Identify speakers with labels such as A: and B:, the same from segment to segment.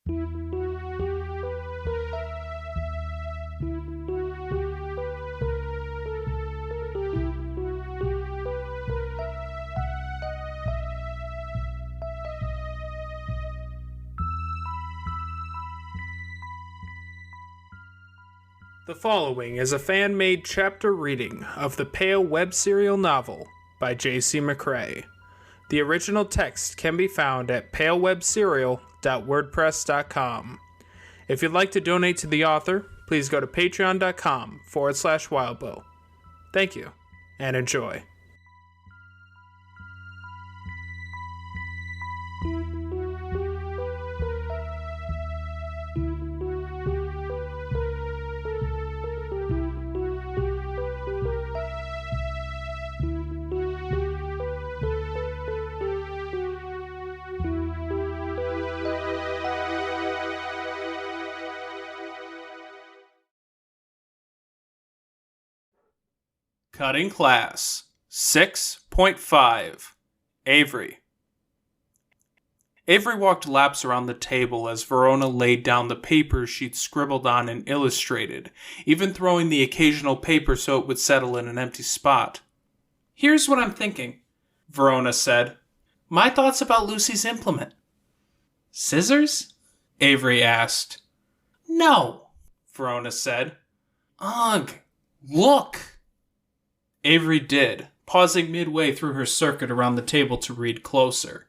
A: The following is a fan-made chapter reading of the Pale web serial novel by J.C. McCrae. The original text can be found at palewebserial.wordpress.com. If you'd like to donate to the author, please go to patreon.com/wildbow. Thank you, and enjoy. Cutting Class 6.5 Avery. Avery walked laps around the table as Verona laid down the papers she'd scribbled on and illustrated, even throwing the occasional paper so it would settle in an empty spot. "Here's what I'm thinking," Verona said. "My thoughts about Lucy's implement." "Scissors?" Avery asked. "No," Verona said. "Ugh, look." Avery did, pausing midway through her circuit around the table to read closer.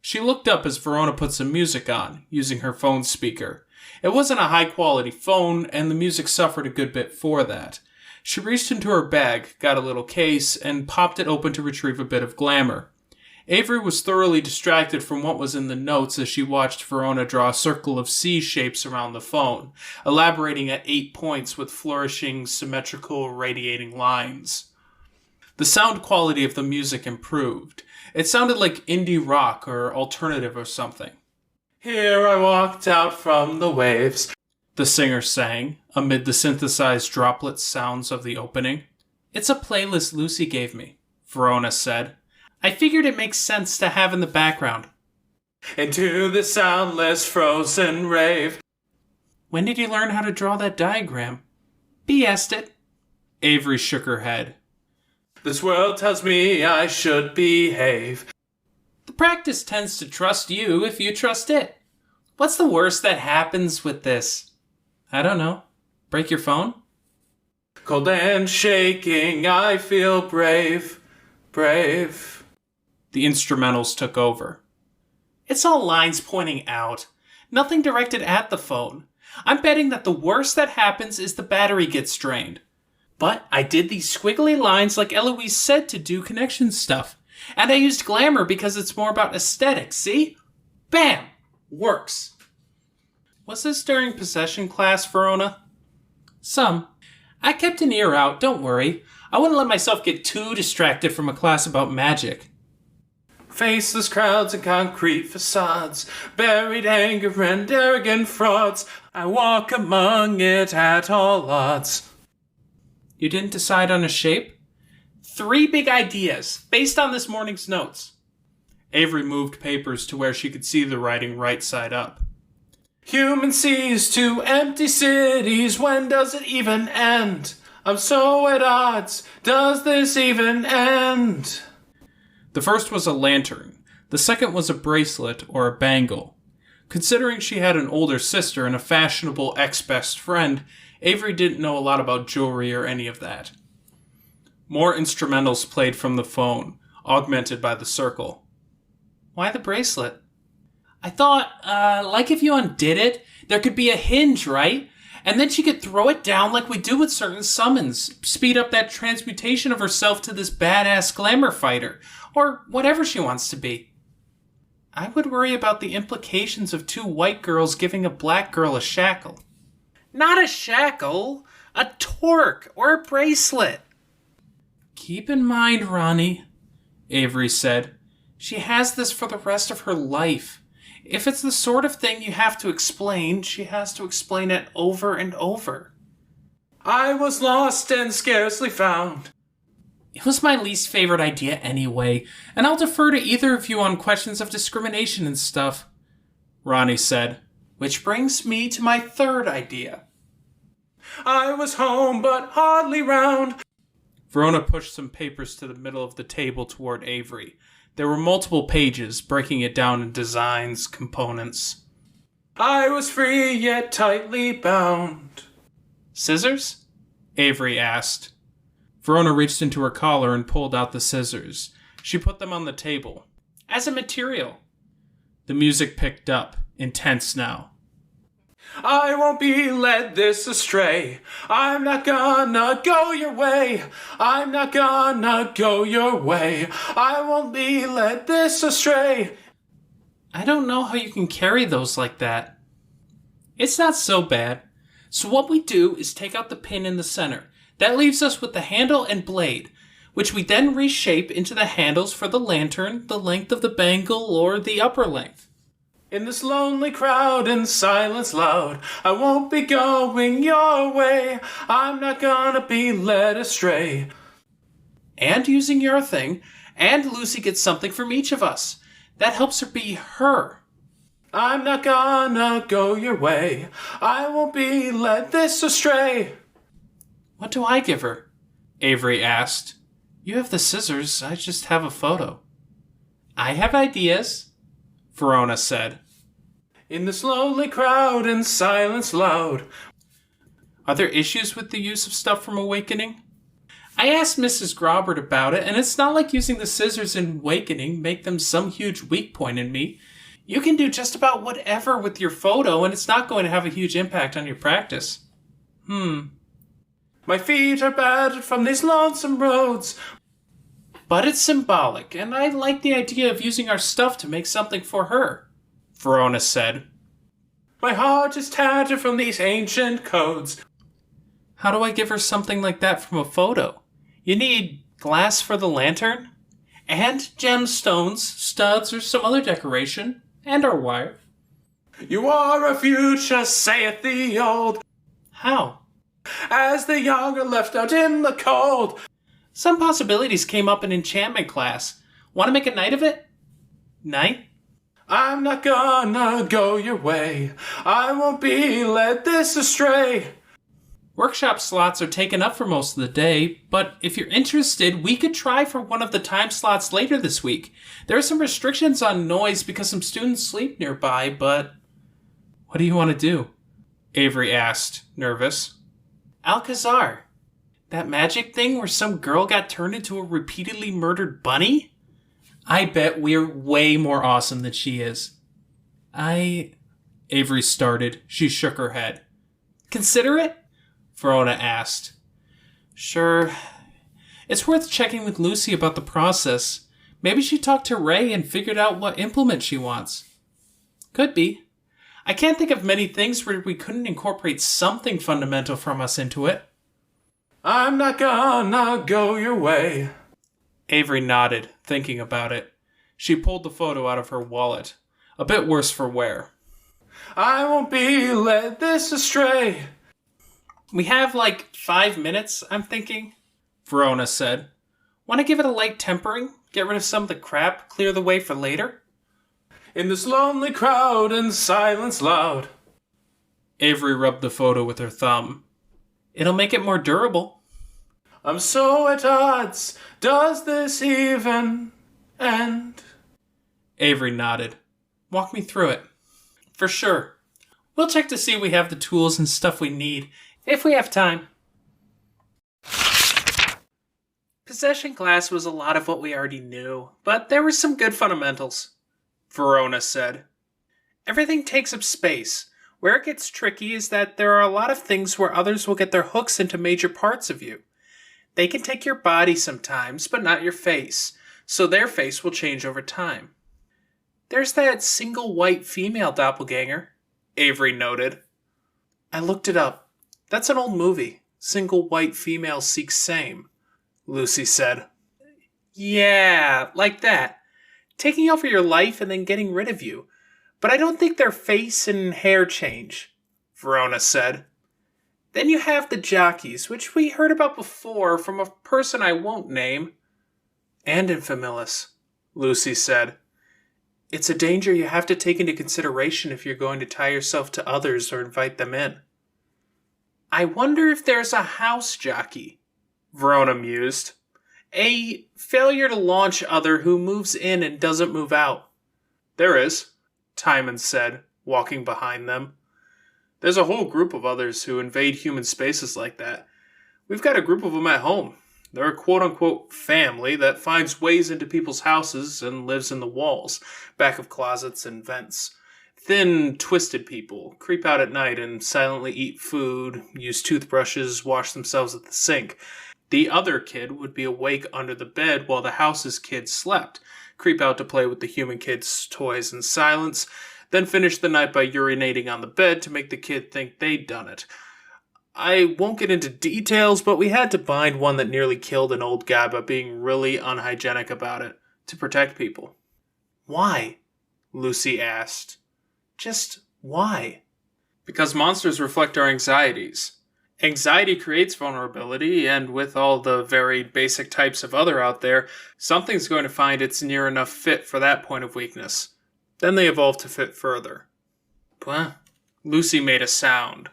A: She looked up as Verona put some music on, using her phone speaker. It wasn't a high-quality phone, and the music suffered a good bit for that. She reached into her bag, got a little case, and popped it open to retrieve a bit of glamour. Avery was thoroughly distracted from what was in the notes as she watched Verona draw a circle of C shapes around the phone, elaborating at 8 points with flourishing, symmetrical, radiating lines. The sound quality of the music improved. It sounded like indie rock or alternative or something. "Here I walked out from the waves," the singer sang, amid the synthesized droplet sounds of the opening. "It's a playlist Lucy gave me," Verona said. "I figured it makes sense to have in the background." "Into the soundless frozen rave." "When did you learn how to draw that diagram?" "BS'd it." Avery shook her head. "This world tells me I should behave." "The practice tends to trust you if you trust it. What's the worst that happens with this?" "I don't know. Break your phone?" "Cold and shaking, I feel brave, brave." The instrumentals took over. "It's all lines pointing out. Nothing directed at the phone. I'm betting that the worst that happens is the battery gets drained. But I did these squiggly lines like Eloise said to do connection stuff. And I used glamour because it's more about aesthetics, see? Bam! Works." "Was this during possession class, Verona?" "Some. I kept an ear out, don't worry. I wouldn't let myself get too distracted from a class about magic." "Faceless crowds and concrete facades, buried anger and arrogant frauds. I walk among it at all odds." "You didn't decide on a shape?" 3 big ideas, based on this morning's notes." Avery moved papers to where she could see the writing right side up. "Human seas to empty cities, when does it even end? I'm so at odds, does this even end?" The first was a lantern. The second was a bracelet or a bangle. Considering she had an older sister and a fashionable ex-best friend, Avery didn't know a lot about jewelry or any of that. More instrumentals played from the phone, augmented by the circle. "Why the bracelet?" "I thought, like if you undid it, there could be a hinge, right? And then she could throw it down like we do with certain summons, speed up that transmutation of herself to this badass glamour fighter, or whatever she wants to be." "I would worry about the implications of 2 white girls giving a black girl a shackle." "Not a shackle, a torque or a bracelet." "Keep in mind, Ronnie," Avery said, "she has this for the rest of her life. If it's the sort of thing you have to explain, she has to explain it over and over." "I was lost and scarcely found." "It was my least favorite idea anyway, and I'll defer to either of you on questions of discrimination and stuff," Ronnie said. Which brings me to my third idea. I was home, but hardly round. Verona pushed some papers to the middle of the table toward Avery. There were multiple pages, breaking it down in designs, components. I was free, yet tightly bound. Scissors? Avery asked. Verona reached into her collar and pulled out the scissors. She put them on the table. As a material. The music picked up, intense now. I won't be led this astray. I'm not gonna go your way. I'm not gonna go your way. I won't be led this astray. I don't know how you can carry those like that. It's not so bad. So what we do is take out the pin in the center. That leaves us with the handle and blade, which we then reshape into the handles for the lantern, the length of the bangle, or the upper length. In this lonely crowd and silence loud, I won't be going your way. I'm not gonna be led astray. And using your thing, and Lucy gets something from each of us. That helps her be her. I'm not gonna go your way. I won't be led this astray. What do I give her? Avery asked. You have the scissors, I just have a photo. I have ideas, Verona said. In this lonely crowd and silence loud. Are there issues with the use of stuff from Awakening? I asked Mrs. Grobert about it, and it's not like using the scissors in Awakening make them some huge weak point in me. You can do just about whatever with your photo, and it's not going to have a huge impact on your practice. My feet are battered from these lonesome roads. But it's symbolic, and I like the idea of using our stuff to make something for her, Verona said. My heart is tattered from these ancient codes. How do I give her something like that from a photo? You need glass for the lantern, and gemstones, studs, or some other decoration, and our wire. You are a future, saith the old. How? As the young are left out in the cold. Some possibilities came up in enchantment class. Want to make a night of it? Night? I'm not gonna go your way. I won't be led this astray. Workshop slots are taken up for most of the day, but if you're interested, we could try for one of the time slots later this week. There are some restrictions on noise because some students sleep nearby, but... What do you want to do? Avery asked, nervous. Alcazar. That magic thing where some girl got turned into a repeatedly murdered bunny? I bet we're way more awesome than she is. Avery started. She shook her head. Consider it? Verona asked. Sure. It's worth checking with Lucy about the process. Maybe she talked to Ray and figured out what implement she wants. Could be. I can't think of many things where we couldn't incorporate something fundamental from us into it. I'm not gonna go your way. Avery nodded, thinking about it. She pulled the photo out of her wallet. A bit worse for wear. I won't be led this astray. We have 5 minutes, I'm thinking, Verona said. Want to give it a light tempering? Get rid of some of the crap, clear the way for later? In this lonely crowd and silence loud. Avery rubbed the photo with her thumb. It'll make it more durable. I'm so at odds. Does this even end? Avery nodded. Walk me through it. For sure. We'll check to see we have the tools and stuff we need, if we have time. Possession class was a lot of what we already knew, but there were some good fundamentals, Verona said. Everything takes up space. Where it gets tricky is that there are a lot of things where others will get their hooks into major parts of you. They can take your body sometimes, but not your face, so their face will change over time. There's that single white female doppelganger, Avery noted. I looked it up. That's an old movie. Single white female seeks same, Lucy said. Yeah, like that. Taking over your life and then getting rid of you. But I don't think their face and hair change, Verona said. Then you have the jockeys, which we heard about before from a person I won't name. And in Familis, Lucy said. It's a danger you have to take into consideration if you're going to tie yourself to others or invite them in. I wonder if there's a house jockey, Verona mused. A failure to launch other who moves in and doesn't move out. There is, Timon said, walking behind them. There's a whole group of others who invade human spaces like that. We've got a group of them at home. They're a quote-unquote family that finds ways into people's houses and lives in the walls, back of closets and vents. Thin, twisted people creep out at night and silently eat food, use toothbrushes, wash themselves at the sink. The other kid would be awake under the bed while the house's kids slept, creep out to play with the human kid's toys in silence, then finish the night by urinating on the bed to make the kid think they'd done it. I won't get into details, but we had to bind one that nearly killed an old guy by being really unhygienic about it, to protect people. Why? Lucy asked. Just why? Because monsters reflect our anxieties. Anxiety creates vulnerability, and with all the very basic types of other out there, something's going to find its near enough fit for that point of weakness. Then they evolve to fit further. Well, Lucy made a sound.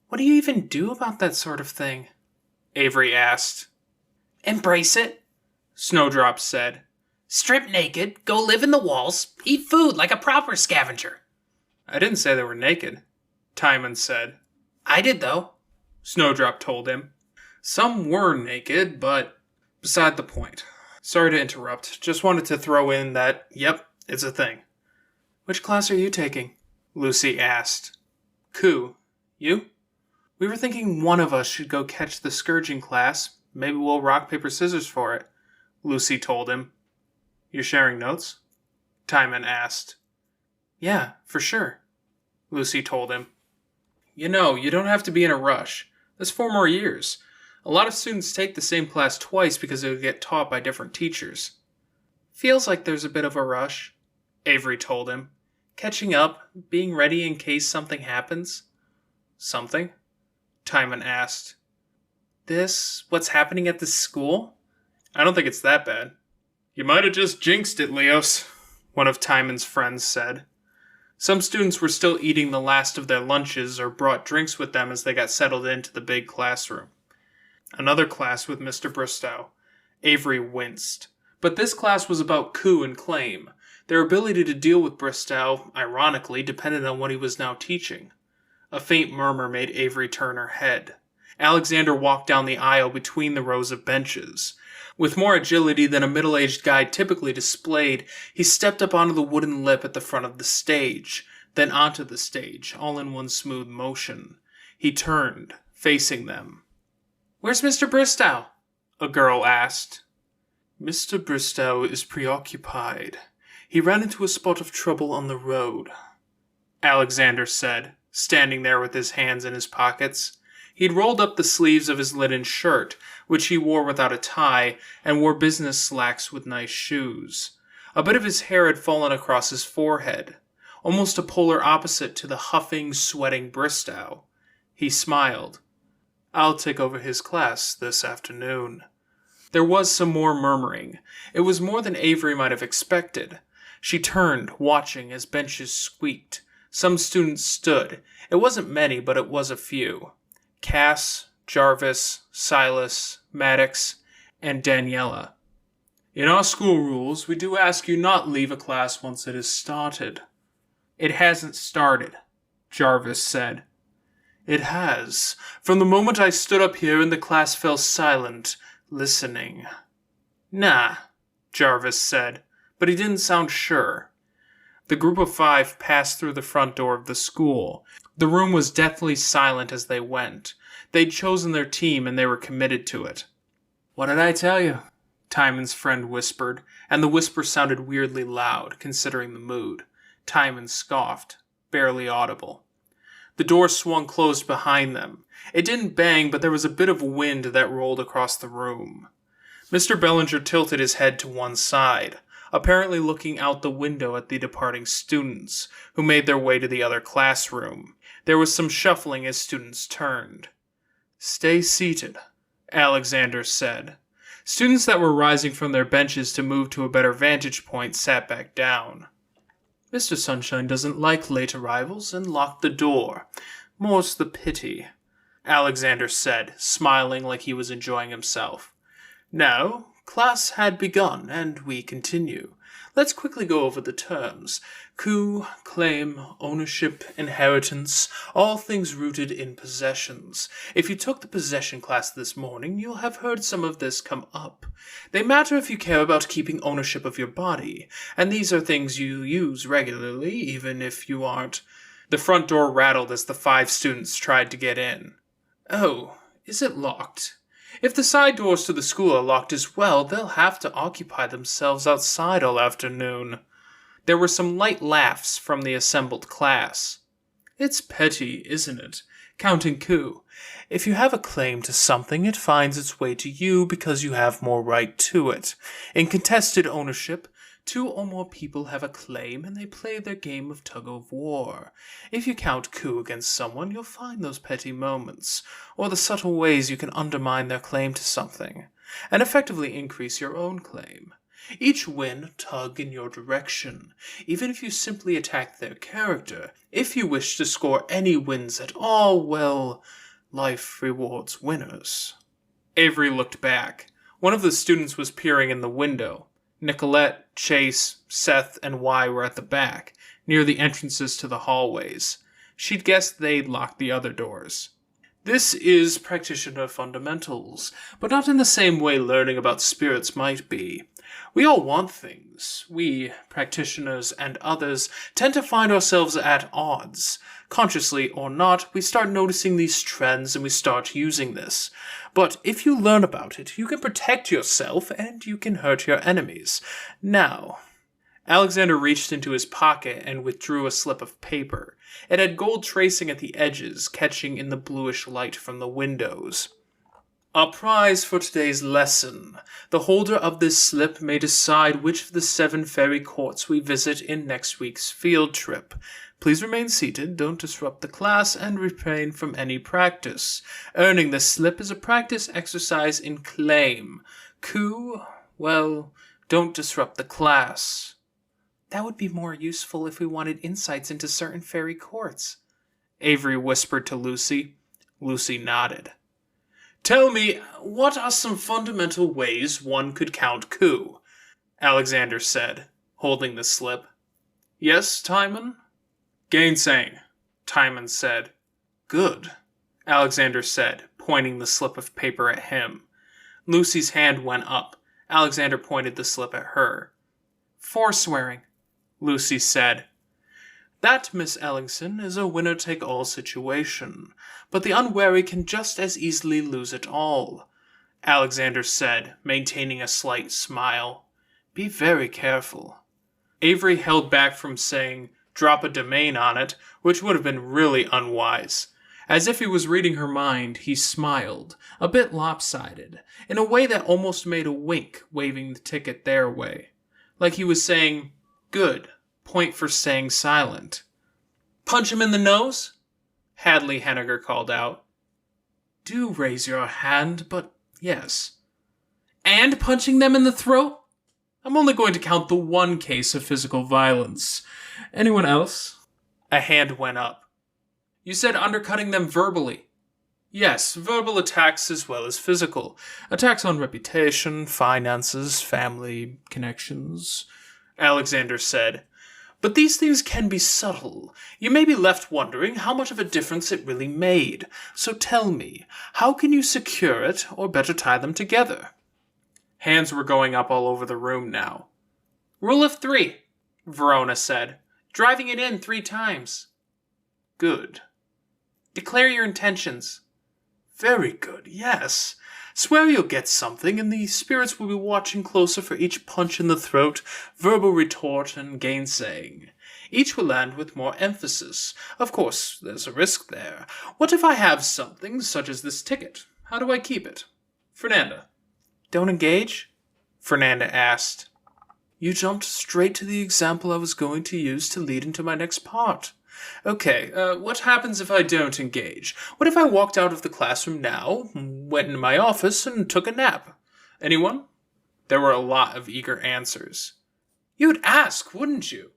A: What do you even do about that sort of thing? Avery asked. Embrace it, Snowdrop said. Strip naked, go live in the walls, eat food like a proper scavenger. I didn't say they were naked, Timon said. I did, though, Snowdrop told him. Some were naked, but beside the point. Sorry to interrupt, just wanted to throw in that, yep, it's a thing. Which class are you taking? Lucy asked. Ku, you? We were thinking one of us should go catch the scourging class. Maybe we'll rock, paper, scissors for it, Lucy told him. You're sharing notes? Timon asked. Yeah, for sure, Lucy told him. You know, you don't have to be in a rush. There's 4 more years. A lot of students take the same class twice because they'll get taught by different teachers. Feels like there's a bit of a rush, Avery told him. Catching up, being ready in case something happens. Something? Timon asked. What's happening at this school? I don't think it's that bad. You might have just jinxed it, Leos, one of Timon's friends said. Some students were still eating the last of their lunches or brought drinks with them as they got settled into the big classroom. Another class with Mr. Bristow. Avery winced. But this class was about coup and claim. Their ability to deal with Bristow, ironically, depended on what he was now teaching. A faint murmur made Avery turn her head. Alexander walked down the aisle between the rows of benches. With more agility than a middle-aged guy typically displayed, he stepped up onto the wooden lip at the front of the stage, then onto the stage, all in one smooth motion. He turned, facing them. Where's Mr. Bristow? A girl asked. Mr. Bristow is preoccupied. He ran into a spot of trouble on the road, Alexander said, standing there with his hands in his pockets. He'd rolled up the sleeves of his linen shirt, which he wore without a tie, and wore business slacks with nice shoes. A bit of his hair had fallen across his forehead, almost a polar opposite to the huffing, sweating Bristow. He smiled. I'll take over his class this afternoon. There was some more murmuring. It was more than Avery might have expected. She turned, watching as benches squeaked. Some students stood. It wasn't many, but it was a few. Cass, Jarvis, Silas, Maddox, and Daniela. In our school rules, we do ask you not leave a class once it has started. It hasn't started, Jarvis said. It has. From the moment I stood up here and the class fell silent, listening. Nah, Jarvis said, but he didn't sound sure. The group of 5 passed through the front door of the school. The room was deathly silent as they went. They'd chosen their team and they were committed to it. What did I tell you? Timon's friend whispered, and the whisper sounded weirdly loud, considering the mood. Timon scoffed, barely audible. The door swung closed behind them. It didn't bang, but there was a bit of wind that rolled across the room. Mr. Bellinger tilted his head to one side, apparently looking out the window at the departing students, who made their way to the other classroom. There was some shuffling as students turned. Stay seated, Alexander said. Students that were rising from their benches to move to a better vantage point sat back down. Mr. Sunshine doesn't like late arrivals and locked the door. More's the pity, Alexander said, smiling like he was enjoying himself. Now, class had begun, and we continue. Let's quickly go over the terms. Coup, claim, ownership, inheritance, all things rooted in possessions. If you took the possession class this morning, you'll have heard some of this come up. They matter if you care about keeping ownership of your body, and these are things you use regularly, even if you aren't. The front door rattled as the 5 students tried to get in. Oh, is it locked? If the side doors to the school are locked as well, they'll have to occupy themselves outside all afternoon. There were some light laughs from the assembled class. It's petty, isn't it? Counting coup. If you have a claim to something, it finds its way to you because you have more right to it. In contested ownership, 2 or more people have a claim and they play their game of tug-of-war. If you count coup against someone, you'll find those petty moments, or the subtle ways you can undermine their claim to something, and effectively increase your own claim. Each win tug in your direction, even if you simply attack their character. If you wish to score any wins at all, well, life rewards winners. Avery looked back. One of the students was peering in the window. Nicolette, Chase, Seth, and Y were at the back, near the entrances to the hallways. She'd guessed they'd locked the other doors. This is practitioner fundamentals, but not in the same way learning about spirits might be. We all want things. We, practitioners and others, tend to find ourselves at odds. Consciously or not, we start noticing these trends and we start using this. But if you learn about it, you can protect yourself and you can hurt your enemies. Now, Alexander reached into his pocket and withdrew a slip of paper. It had gold tracing at the edges, catching in the bluish light from the windows. Our prize for today's lesson. The holder of this slip may decide which of the 7 fairy courts we visit in next week's field trip. Please remain seated, don't disrupt the class, and refrain from any practice. Earning this slip is a practice exercise in claim. Coup, well, don't disrupt the class. That would be more useful if we wanted insights into certain fairy courts, Avery whispered to Lucy. Lucy nodded. Tell me, what are some fundamental ways one could count coup? Alexander said, holding the slip. Yes, Timon? Gainsaying, Timon said. Good, Alexander said, pointing the slip of paper at him. Lucy's hand went up. Alexander pointed the slip at her. Forswearing, Lucy said. That, Miss Ellingson, is a winner-take-all situation, but the unwary can just as easily lose it all, Alexander said, maintaining a slight smile. Be very careful. Avery held back from saying, drop a domain on it, which would have been really unwise. As if he was reading her mind, he smiled, a bit lopsided, in a way that almost made a wink, waving the ticket their way. Like he was saying, good, point for staying silent. Punch him in the nose? Hadley Henniger called out. Do raise your hand, but yes. And punching them in the throat? I'm only going to count the 1 case of physical violence. Anyone else? A hand went up. You said undercutting them verbally. Yes, verbal attacks as well as physical. Attacks on reputation, finances, family connections, Alexander said. But these things can be subtle. You may be left wondering how much of a difference it really made. So tell me, how can you secure it or better tie them together? Hands were going up all over the room now. Rule of 3, Verona said. Driving it in 3 times. Good. Declare your intentions. Very good, yes. Swear you'll get something, and the spirits will be watching closer for each punch in the throat, verbal retort, and gainsaying. Each will land with more emphasis. Of course, there's a risk there. What if I have something, such as this ticket? How do I keep it? Fernanda. Don't engage? Fernanda asked. You jumped straight to the example I was going to use to lead into my next part. Okay, what happens if I don't engage? What if I walked out of the classroom now, went into my office, and took a nap? Anyone? There were a lot of eager answers. You'd ask, wouldn't you?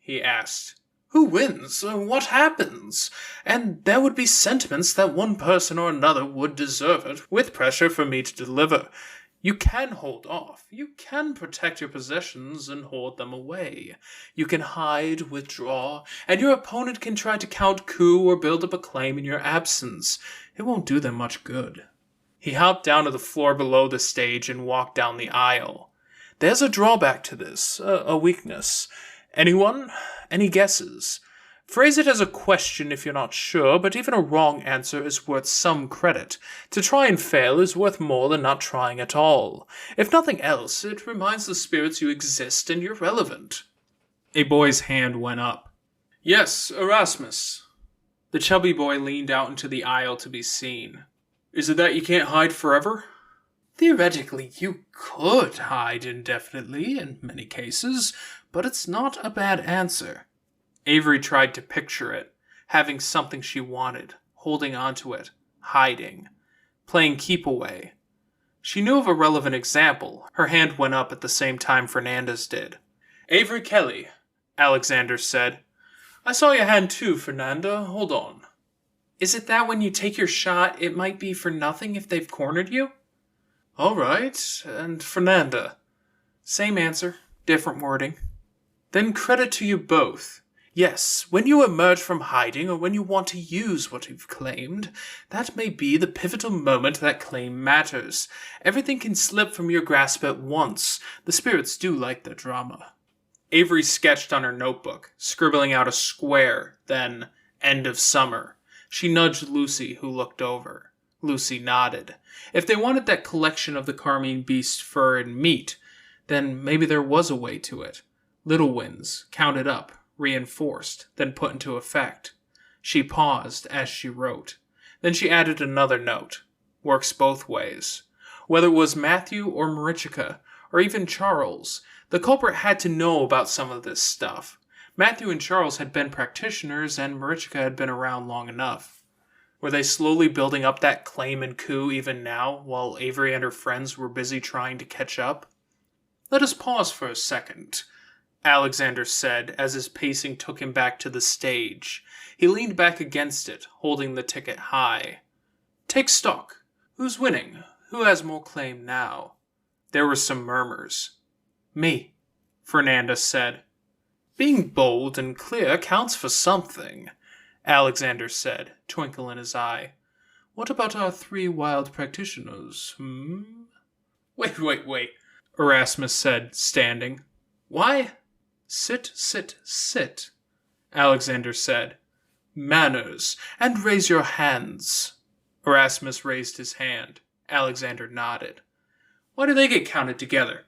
A: he asked. Who wins? What happens? And there would be sentiments that one person or another would deserve it, with pressure for me to deliver. You can hold off. You can protect your possessions and hoard them away. You can hide, withdraw, and your opponent can try to count coup or build up a claim in your absence. It won't do them much good. He hopped down to the floor below the stage and walked down the aisle. There's a drawback to this, a weakness. Anyone? Any guesses? Phrase it as a question if you're not sure, but even a wrong answer is worth some credit. To try and fail is worth more than not trying at all. If nothing else, it reminds the spirits you exist and you're relevant. A boy's hand went up. Yes, Erasmus. The chubby boy leaned out into the aisle to be seen. Is it that you can't hide forever? Theoretically, you could hide indefinitely in many cases, but it's not a bad answer. Avery tried to picture it, having something she wanted, holding onto it, hiding, playing keep away. She knew of a relevant example. Her hand went up at the same time Fernanda's did. Avery Kelly, Alexander said. I saw your hand too, Fernanda. Hold on. Is it that when you take your shot, it might be for nothing if they've cornered you? All right, and Fernanda? Same answer, different wording. Then credit to you both. Yes, when you emerge from hiding or when you want to use what you've claimed, that may be the pivotal moment that claim matters. Everything can slip from your grasp at once. The spirits do like their drama. Avery sketched on her notebook, scribbling out a square, then end of summer. She nudged Lucy, who looked over. Lucy nodded. If they wanted that collection of the carmine beast's fur and meat, then maybe there was a way to it. Little wins, counted up, reinforced, then put into effect. She paused as she wrote. Then she added another note. Works both ways. Whether it was Matthew or Marichka, or even Charles, the culprit had to know about some of this stuff. Matthew and Charles had been practitioners, and Marichka had been around long enough. Were they slowly building up that claim and coup even now, while Avery and her friends were busy trying to catch up? Let us pause for a second, Alexander said as his pacing took him back to the stage. He leaned back against it, holding the ticket high. Take stock. Who's winning? Who has more claim now? There were some murmurs. Me, Fernanda said. Being bold and clear counts for something, Alexander said, twinkle in his eye. What about our 3 wild practitioners, Wait, Erasmus said, standing. Why? Sit, Alexander said. Manners, and raise your hands. Erasmus raised his hand. Alexander nodded. Why do they get counted together?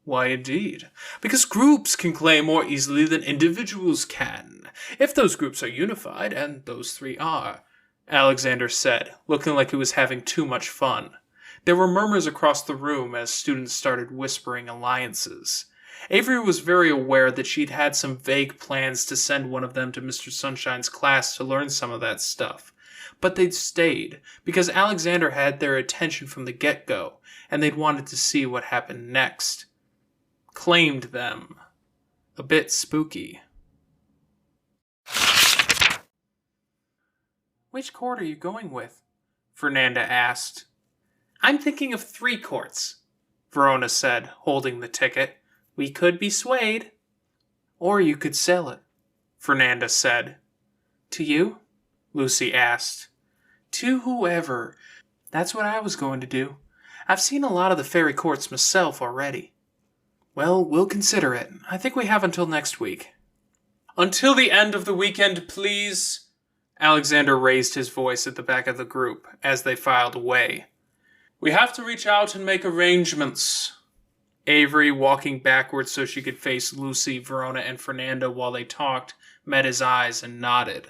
A: Why, indeed. Because groups can claim more easily than individuals can, if those groups are unified, and those 3 are, Alexander said, looking like he was having too much fun. There were murmurs across the room as students started whispering alliances. Avery was very aware that she'd had some vague plans to send one of them to Mr. Sunshine's class to learn some of that stuff. But they'd stayed, because Alexander had their attention from the get-go, and they'd wanted to see what happened next. Claimed them. A bit spooky. Which court are you going with? Fernanda asked. I'm thinking of 3 courts, Verona said, holding the ticket. We could be swayed. Or you could sell it, Fernanda said. To you? Lucy asked. To whoever. That's what I was going to do. I've seen a lot of the fairy courts myself already. Well, we'll consider it. I think we have until next week. Until the end of the weekend, please. Alexander raised his voice at the back of the group as they filed away. We have to reach out and make arrangements. Avery, walking backwards so she could face Lucy, Verona, and Fernanda while they talked, met his eyes and nodded.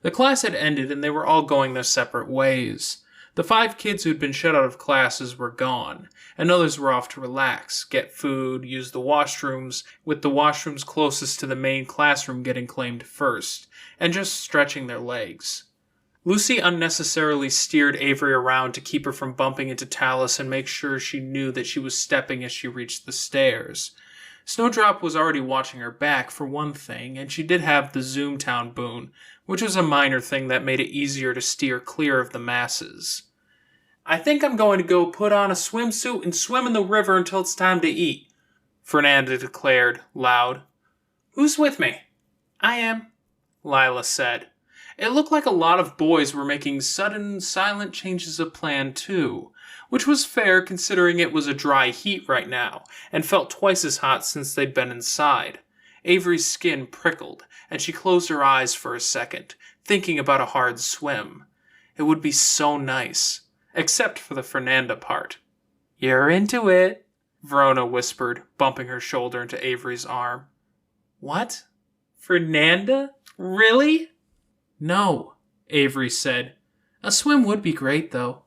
A: The class had ended and they were all going their separate ways. The 5 kids who'd been shut out of classes were gone, and others were off to relax, get food, use the washrooms, with the washrooms closest to the main classroom getting claimed first, and just stretching their legs. Lucy unnecessarily steered Avery around to keep her from bumping into Talus and make sure she knew that she was stepping as she reached the stairs. Snowdrop was already watching her back for one thing, and she did have the Zoomtown boon, which was a minor thing that made it easier to steer clear of the masses. I think I'm going to go put on a swimsuit and swim in the river until it's time to eat, Fernanda declared, loud. Who's with me? I am, Lila said. It looked like a lot of boys were making sudden, silent changes of plan, too, which was fair considering it was a dry heat right now, and felt twice as hot since they'd been inside. Avery's skin prickled, and she closed her eyes for a second, thinking about a hard swim. It would be so nice, except for the Fernanda part. You're into it, Verona whispered, bumping her shoulder into Avery's arm. What? Fernanda? Really? No, Avery said. A swim would be great, though.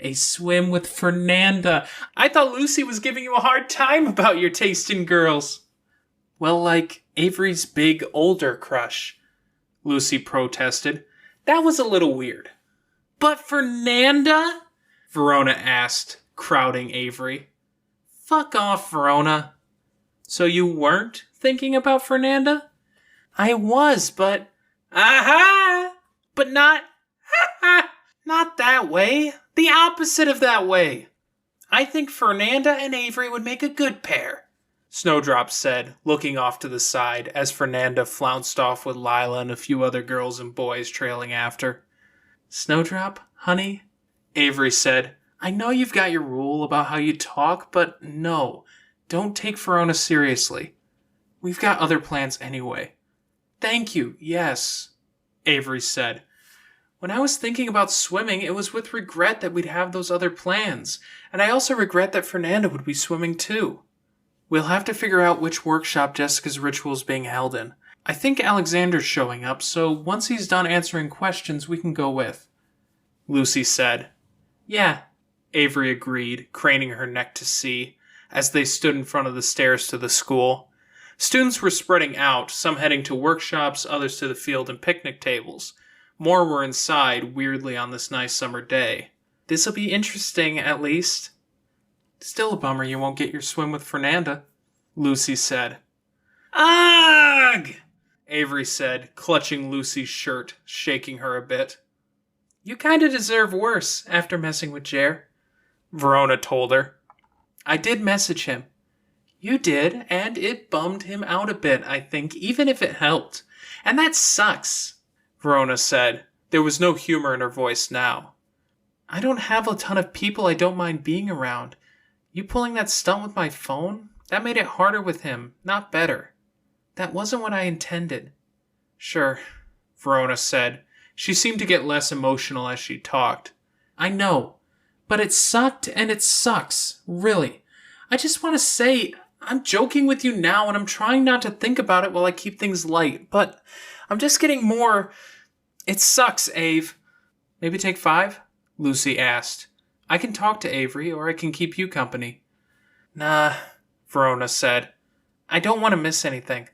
A: A swim with Fernanda. I thought Lucy was giving you a hard time about your taste in girls. Well, like Avery's big older crush, Lucy protested. That was a little weird. But Fernanda? Verona asked, crowding Avery. Fuck off, Verona. So you weren't thinking about Fernanda? I was, but... Aha! But not... Not that way. The opposite of that way. I think Fernanda and Avery would make a good pair, Snowdrop said, looking off to the side as Fernanda flounced off with Lila and a few other girls and boys trailing after. Snowdrop, honey, Avery said, I know you've got your rule about how you talk, but no, don't take Verona seriously. We've got other plans anyway. Thank you, yes, Avery said. When I was thinking about swimming, it was with regret that we'd have those other plans, and I also regret that Fernanda would be swimming too. We'll have to figure out which workshop Jessica's ritual is being held in. I think Alexander's showing up, so once he's done answering questions, we can go with, Lucy said. Yeah, Avery agreed, craning her neck to see, as they stood in front of the stairs to the school. Students were spreading out, some heading to workshops, others to the field and picnic tables. More were inside, weirdly on this nice summer day. This'll be interesting, at least. Still a bummer you won't get your swim with Fernanda, Lucy said. Ugh! Avery said, clutching Lucy's shirt, shaking her a bit. You kinda deserve worse after messing with Jer, Verona told her. I did message him. You did, and it bummed him out a bit, I think, even if it helped. And that sucks, Verona said. There was no humor in her voice now. I don't have a ton of people I don't mind being around. You pulling that stunt with my phone? That made it harder with him, not better. That wasn't what I intended. Sure, Verona said. She seemed to get less emotional as she talked. I know, but it sucked and it sucks, really. I just want to say, I'm joking with you now and I'm trying not to think about it while I keep things light, but I'm just getting more... It sucks, Ave. Maybe take 5? Lucy asked. I can talk to Avery, or I can keep you company. Nah, Verona said. I don't want to miss anything.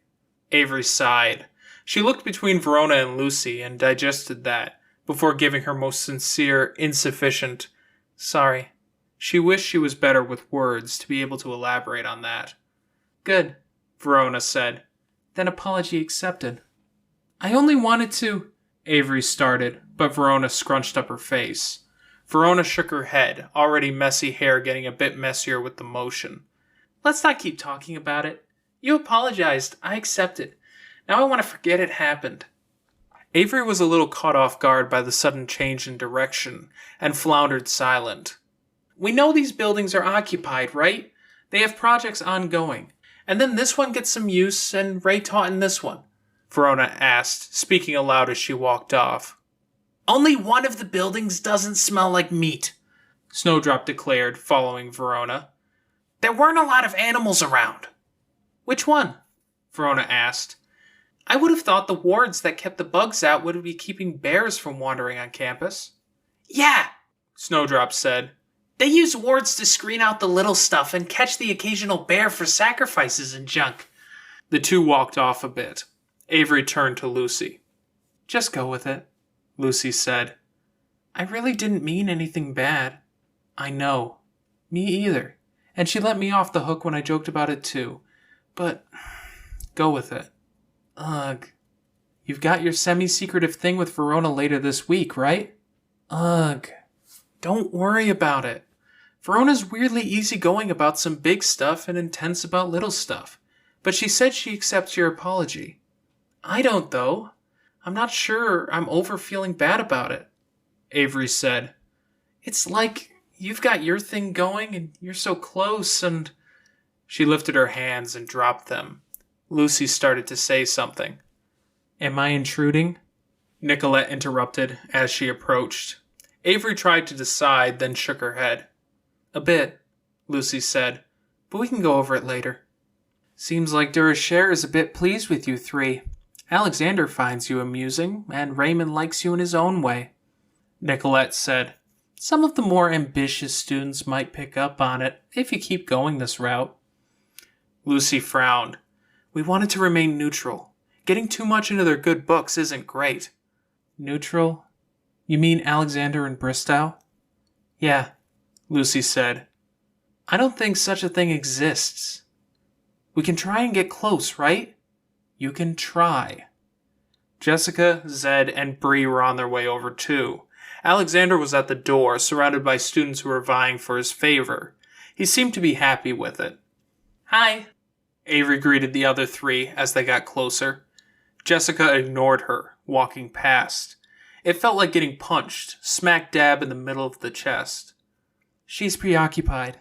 A: Avery sighed. She looked between Verona and Lucy and digested that, before giving her most sincere, insufficient, sorry. She wished she was better with words to be able to elaborate on that. Good, Verona said. Then apology accepted. I only wanted to... Avery started, but Verona scrunched up her face. Verona shook her head, already messy hair getting a bit messier with the motion. Let's not keep talking about it. You apologized. I accepted. Now I want to forget it happened. Avery was a little caught off guard by the sudden change in direction, and floundered silent. We know these buildings are occupied, right? They have projects ongoing. And then this one gets some use, and Ray taught in this one, Verona asked, speaking aloud as she walked off. Only one of the buildings doesn't smell like meat, Snowdrop declared, following Verona. There weren't a lot of animals around. Which one? Verona asked. I would have thought the wards that kept the bugs out would be keeping bears from wandering on campus. Yeah, Snowdrop said. They use wards to screen out the little stuff and catch the occasional bear for sacrifices and junk. The two walked off a bit. Avery turned to Lucy. Just go with it, Lucy said. I really didn't mean anything bad. I know. Me either. And she let me off the hook when I joked about it too. But go with it. Ugh. You've got your semi-secretive thing with Verona later this week, right? Ugh. Don't worry about it. Verona's weirdly easygoing about some big stuff and intense about little stuff. But she said she accepts your apology. I don't, though. I'm not sure I'm over feeling bad about it, Avery said. It's like you've got your thing going and you're so close and... She lifted her hands and dropped them. Lucy started to say something. Am I intruding? Nicolette interrupted as she approached. Avery tried to decide, then shook her head. A bit, Lucy said, but we can go over it later. Seems like Durocher is a bit pleased with you three. Alexander finds you amusing, and Raymond likes you in his own way. Nicolette said, Some of the more ambitious students might pick up on it if you keep going this route. Lucy frowned. We wanted to remain neutral. Getting too much into their good books isn't great. Neutral? You mean Alexander and Bristow? Yeah, Lucy said. I don't think such a thing exists. We can try and get close, right? You can try. Jessica, Zed, and Bree were on their way over too. Alexander was at the door, surrounded by students who were vying for his favor. He seemed to be happy with it. Hi, Avery greeted the other three as they got closer. Jessica ignored her, walking past. It felt like getting punched, smack dab in the middle of the chest. She's preoccupied,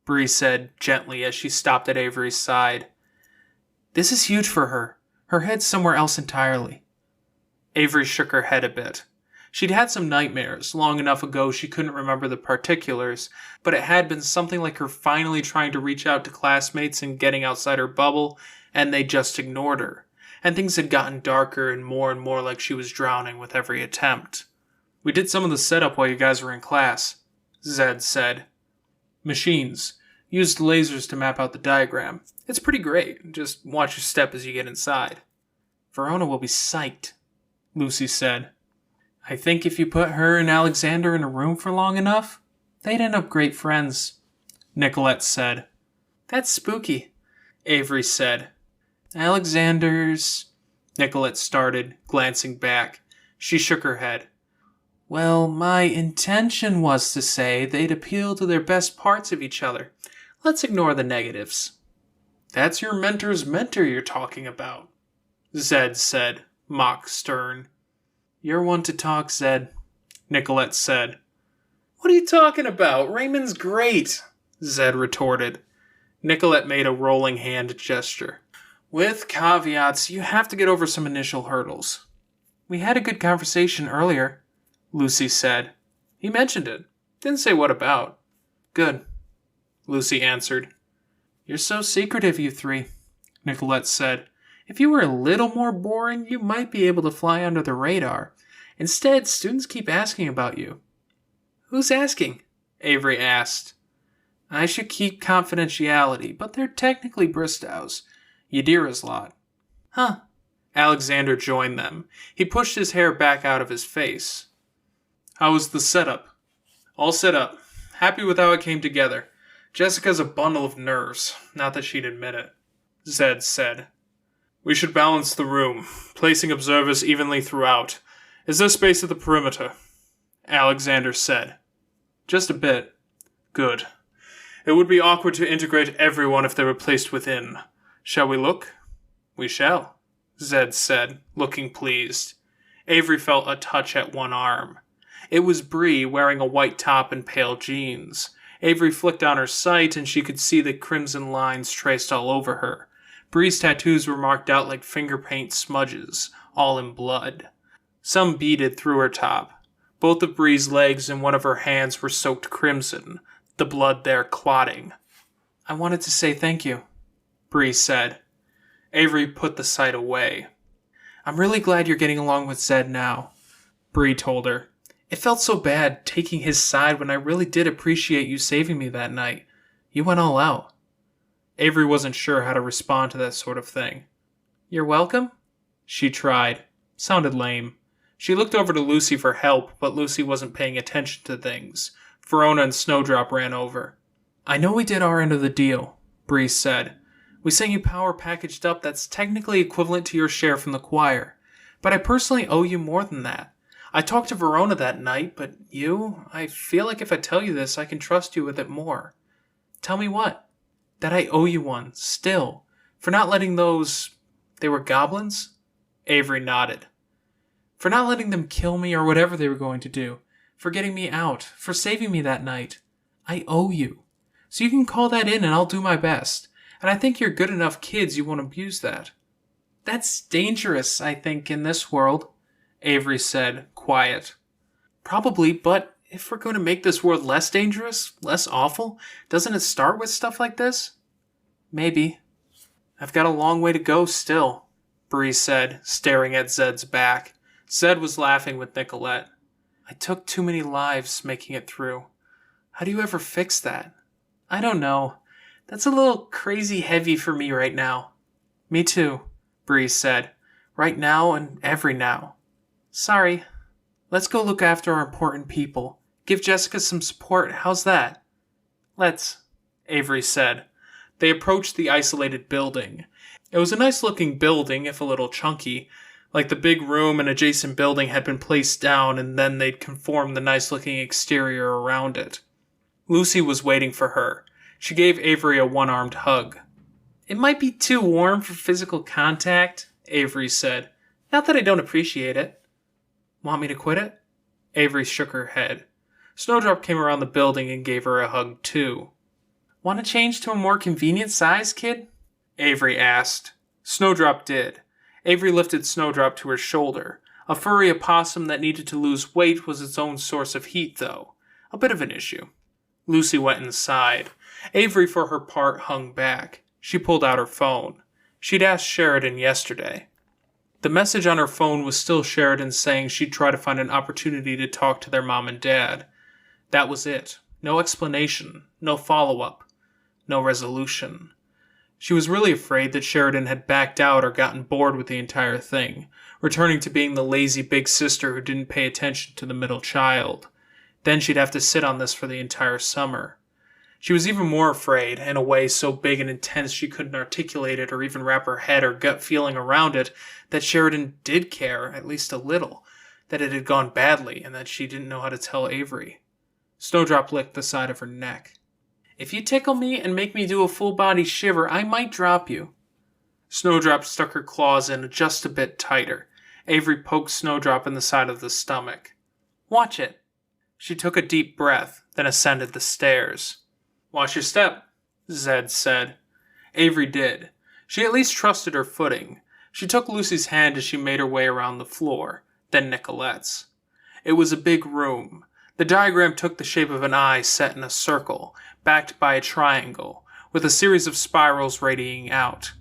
A: Bree said gently as she stopped at Avery's side. This is huge for her. Her head's somewhere else entirely. Avery shook her head a bit. She'd had some nightmares, long enough ago she couldn't remember the particulars, but it had been something like her finally trying to reach out to classmates and getting outside her bubble, and they just ignored her. And things had gotten darker and more like she was drowning with every attempt. We did some of the setup while you guys were in class, Zed said. Machines. Used lasers to map out the diagram. It's pretty great. Just watch your step as you get inside. Verona will be psyched, Lucy said. I think if you put her and Alexander in a room for long enough, they'd end up great friends, Nicolette said. That's spooky, Avery said. Alexander's... Nicolette started, glancing back. She shook her head. Well, my intention was to say they'd appeal to their best parts of each other. Let's ignore the negatives. That's your mentor's mentor you're talking about, Zed said, mock stern. You're one to talk, Zed, Nicolette said. What are you talking about? Raymond's great, Zed retorted. Nicolette made a rolling hand gesture. With caveats, you have to get over some initial hurdles. We had a good conversation earlier, Lucy said. He mentioned it. Didn't say what about. Good, Lucy answered. You're so secretive, you three, Nicolette said. If you were a little more boring, you might be able to fly under the radar. Instead, students keep asking about you. Who's asking? Avery asked. I should keep confidentiality, but they're technically Bristow's. Yadira's lot. Huh. Alexander joined them. He pushed his hair back out of his face. How was the setup? All set up. Happy with how it came together. Jessica's a bundle of nerves, not that she'd admit it, Zed said. We should balance the room, placing observers evenly throughout. Is there space at the perimeter? Alexander said. Just a bit. Good. It would be awkward to integrate everyone if they were placed within. Shall we look? We shall, Zed said, looking pleased. Avery felt a touch at one arm. It was Bree, wearing a white top and pale jeans. Avery flicked on her sight, and she could see the crimson lines traced all over her. Bree's tattoos were marked out like finger paint smudges, all in blood. Some beaded through her top. Both of Bree's legs and one of her hands were soaked crimson, the blood there clotting. I wanted to say thank you, Bree said. Avery put the sight away. I'm really glad you're getting along with Zed now, Bree told her. It felt so bad taking his side when I really did appreciate you saving me that night. You went all out. Avery wasn't sure how to respond to that sort of thing. You're welcome? She tried. Sounded lame. She looked over to Lucy for help, but Lucy wasn't paying attention to things. Verona and Snowdrop ran over. I know we did our end of the deal, Bree said. We sent you power packaged up that's technically equivalent to your share from the choir. But I personally owe you more than that. I talked to Verona that night, but I feel like if I tell you this, I can trust you with it more. Tell me what? That I owe you one, still, for not letting they were goblins? Avery nodded. For not letting them kill me or whatever they were going to do. For getting me out. For saving me that night. I owe you. So you can call that in and I'll do my best. And I think you're good enough kids you won't abuse that. That's dangerous, I think, in this world, Avery said, quiet. Probably, but if we're going to make this world less dangerous, less awful, doesn't it start with stuff like this? Maybe. I've got a long way to go still, Bree said, staring at Zed's back. Zed was laughing with Nicolette. I took too many lives making it through. How do you ever fix that? I don't know. That's a little crazy heavy for me right now. Me too, Bree said. Right now and every now. Sorry. Let's go look after our important people. Give Jessica some support. How's that? Let's, Avery said. They approached the isolated building. It was a nice-looking building, if a little chunky. Like the big room and adjacent building had been placed down and then they'd conformed the nice-looking exterior around it. Lucy was waiting for her. She gave Avery a one-armed hug. It might be too warm for physical contact, Avery said. Not that I don't appreciate it. Want me to quit it? Avery shook her head. Snowdrop came around the building and gave her a hug too. Want to change to a more convenient size, kid? Avery asked. Snowdrop did. Avery lifted Snowdrop to her shoulder. A furry opossum that needed to lose weight was its own source of heat, though. A bit of an issue. Lucy went inside. Avery, for her part, hung back. She pulled out her phone. She'd asked Sheridan yesterday. The message on her phone was still Sheridan saying she'd try to find an opportunity to talk to their mom and dad. That was it. No explanation. No follow-up. No resolution. She was really afraid that Sheridan had backed out or gotten bored with the entire thing, returning to being the lazy big sister who didn't pay attention to the middle child. Then she'd have to sit on this for the entire summer. She was even more afraid, in a way so big and intense she couldn't articulate it or even wrap her head or gut feeling around it, that Sheridan did care, at least a little, that it had gone badly and that she didn't know how to tell Avery. Snowdrop licked the side of her neck. If you tickle me and make me do a full-body shiver, I might drop you. Snowdrop stuck her claws in just a bit tighter. Avery poked Snowdrop in the side of the stomach. Watch it. She took a deep breath, then ascended the stairs. Watch your step, Zed said. Avery did. She at least trusted her footing. She took Lucy's hand as she made her way around the floor, then Nicolette's. It was a big room. The diagram took the shape of an eye set in a circle, backed by a triangle, with a series of spirals radiating out.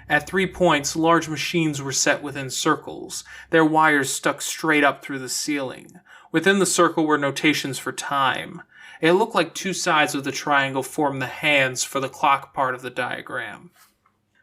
A: At 3 points, large machines were set within circles, their wires stuck straight up through the ceiling. Within the circle were notations for time. It looked like 2 sides of the triangle formed the hands for the clock part of the diagram.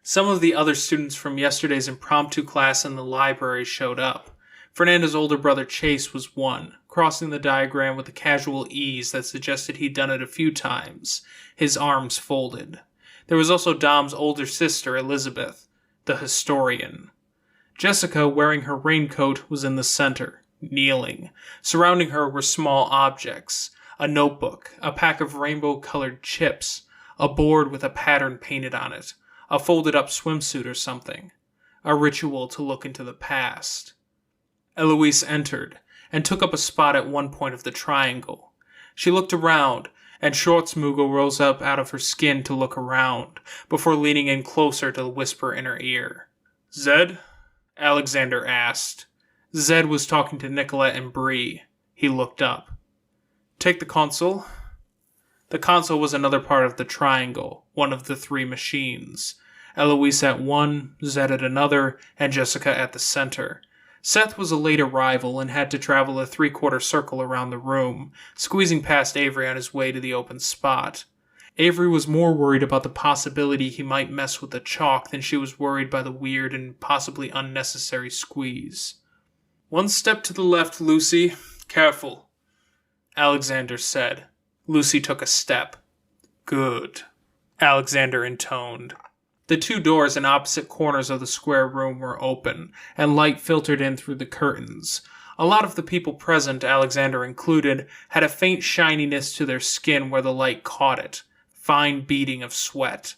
A: Some of the other students from yesterday's impromptu class in the library showed up. Fernanda's older brother Chase was one, crossing the diagram with a casual ease that suggested he'd done it a few times, his arms folded. There was also Dom's older sister, Elizabeth, the historian. Jessica, wearing her raincoat, was in the center, kneeling. Surrounding her were small objects, a notebook, a pack of rainbow-colored chips, a board with a pattern painted on it, a folded-up swimsuit or something, a ritual to look into the past. Eloise entered, and took up a spot at one point of the triangle. She looked around, and Schwarzmugel rose up out of her skin to look around, before leaning in closer to whisper in her ear. Zed? Alexander asked. Zed was talking to Nicolette and Bree. He looked up. Take the console. The console was another part of the triangle, one of the 3 machines. Eloise at one, Zed at another, and Jessica at the center. Seth was a late arrival and had to travel a 3/4 circle around the room, squeezing past Avery on his way to the open spot. Avery was more worried about the possibility he might mess with the chalk than she was worried by the weird and possibly unnecessary squeeze. One step to the left, Lucy. Careful, Alexander said. Lucy took a step. Good, Alexander intoned. The 2 doors in opposite corners of the square room were open, and light filtered in through the curtains. A lot of the people present, Alexander included, had a faint shininess to their skin where the light caught it, fine beading of sweat.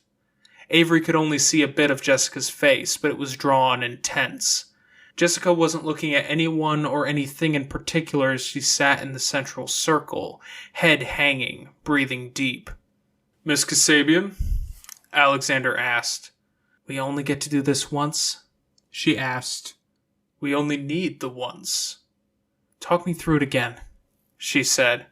A: Avery could only see a bit of Jessica's face, but it was drawn and tense. Jessica wasn't looking at anyone or anything in particular as she sat in the central circle, head hanging, breathing deep. "Miss Kasabian?" Alexander asked. "We only get to do this once?" she asked. "We only need the once." "Talk me through it again," she said.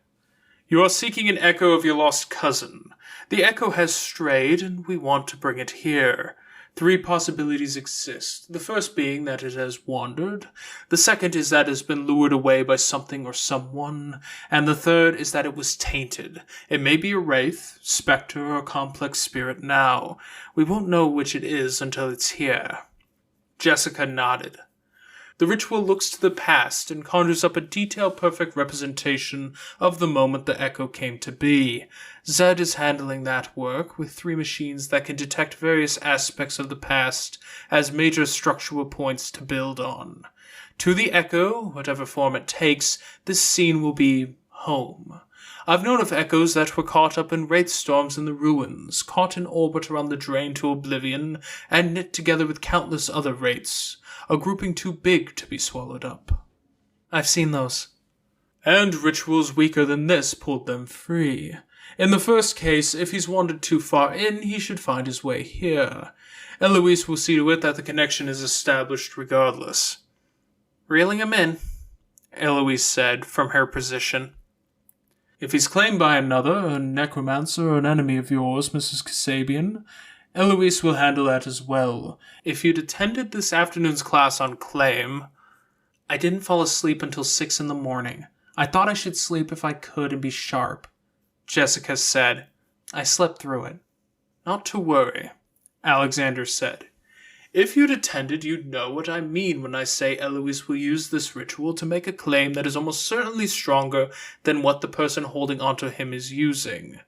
A: "You are seeking an echo of your lost cousin. The echo has strayed, and we want to bring it here. 3 possibilities exist. The first being that it has wandered. The second is that it has been lured away by something or someone. And the third is that it was tainted. It may be a wraith, specter, or complex spirit now. We won't know which it is until it's here." Jessica nodded. "The ritual looks to the past and conjures up a detail-perfect representation of the moment the echo came to be. Zed is handling that work with 3 machines that can detect various aspects of the past as major structural points to build on. To the echo, whatever form it takes, this scene will be home. I've known of echoes that were caught up in wraith storms in the ruins, caught in orbit around the drain to oblivion, and knit together with countless other wraiths, a grouping too big to be swallowed up. I've seen those. And rituals weaker than this pulled them free. In the first case, if he's wandered too far in, he should find his way here. Eloise will see to it that the connection is established regardless." "Reeling him in," Eloise said from her position. "If he's claimed by another, a necromancer or an enemy of yours, Mrs. Kasabian, Eloise will handle that as well. If you'd attended this afternoon's class on claim—" "I didn't fall asleep until 6 in the morning. I thought I should sleep if I could and be sharp," Jessica said. "I slept through it." "Not to worry," Alexander said. "If you'd attended, you'd know what I mean when I say Eloise will use this ritual to make a claim that is almost certainly stronger than what the person holding onto him is using."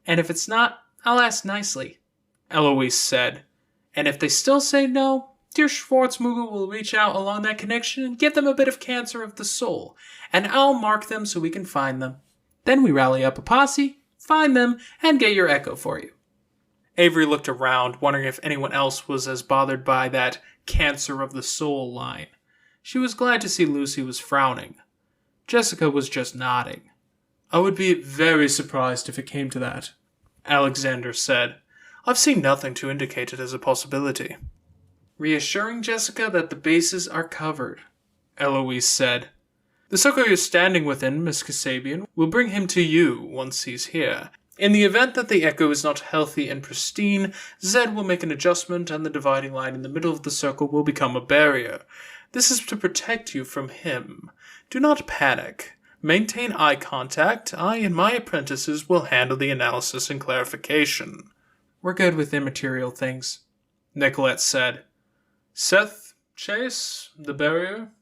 A: "And if it's not, I'll ask nicely," Eloise said. "And if they still say no, dear Schwarzmugel will reach out along that connection and give them a bit of cancer of the soul, and I'll mark them so we can find them. Then we rally up a posse, find them, and get your echo for you." Avery looked around, wondering if anyone else was as bothered by that cancer of the soul line. She was glad to see Lucy was frowning. Jessica was just nodding. "I would be very surprised if it came to that," Alexander said. "I've seen nothing to indicate it as a possibility." "Reassuring Jessica that the bases are covered," Eloise said. "The circle you're standing within, Miss Kasabian, will bring him to you once he's here. In the event that the echo is not healthy and pristine, Zed will make an adjustment and the dividing line in the middle of the circle will become a barrier. This is to protect you from him. Do not panic. Maintain eye contact. I and my apprentices will handle the analysis and clarification." "We're good with immaterial things," Nicolette said. "Seth, Chase, the barrier?"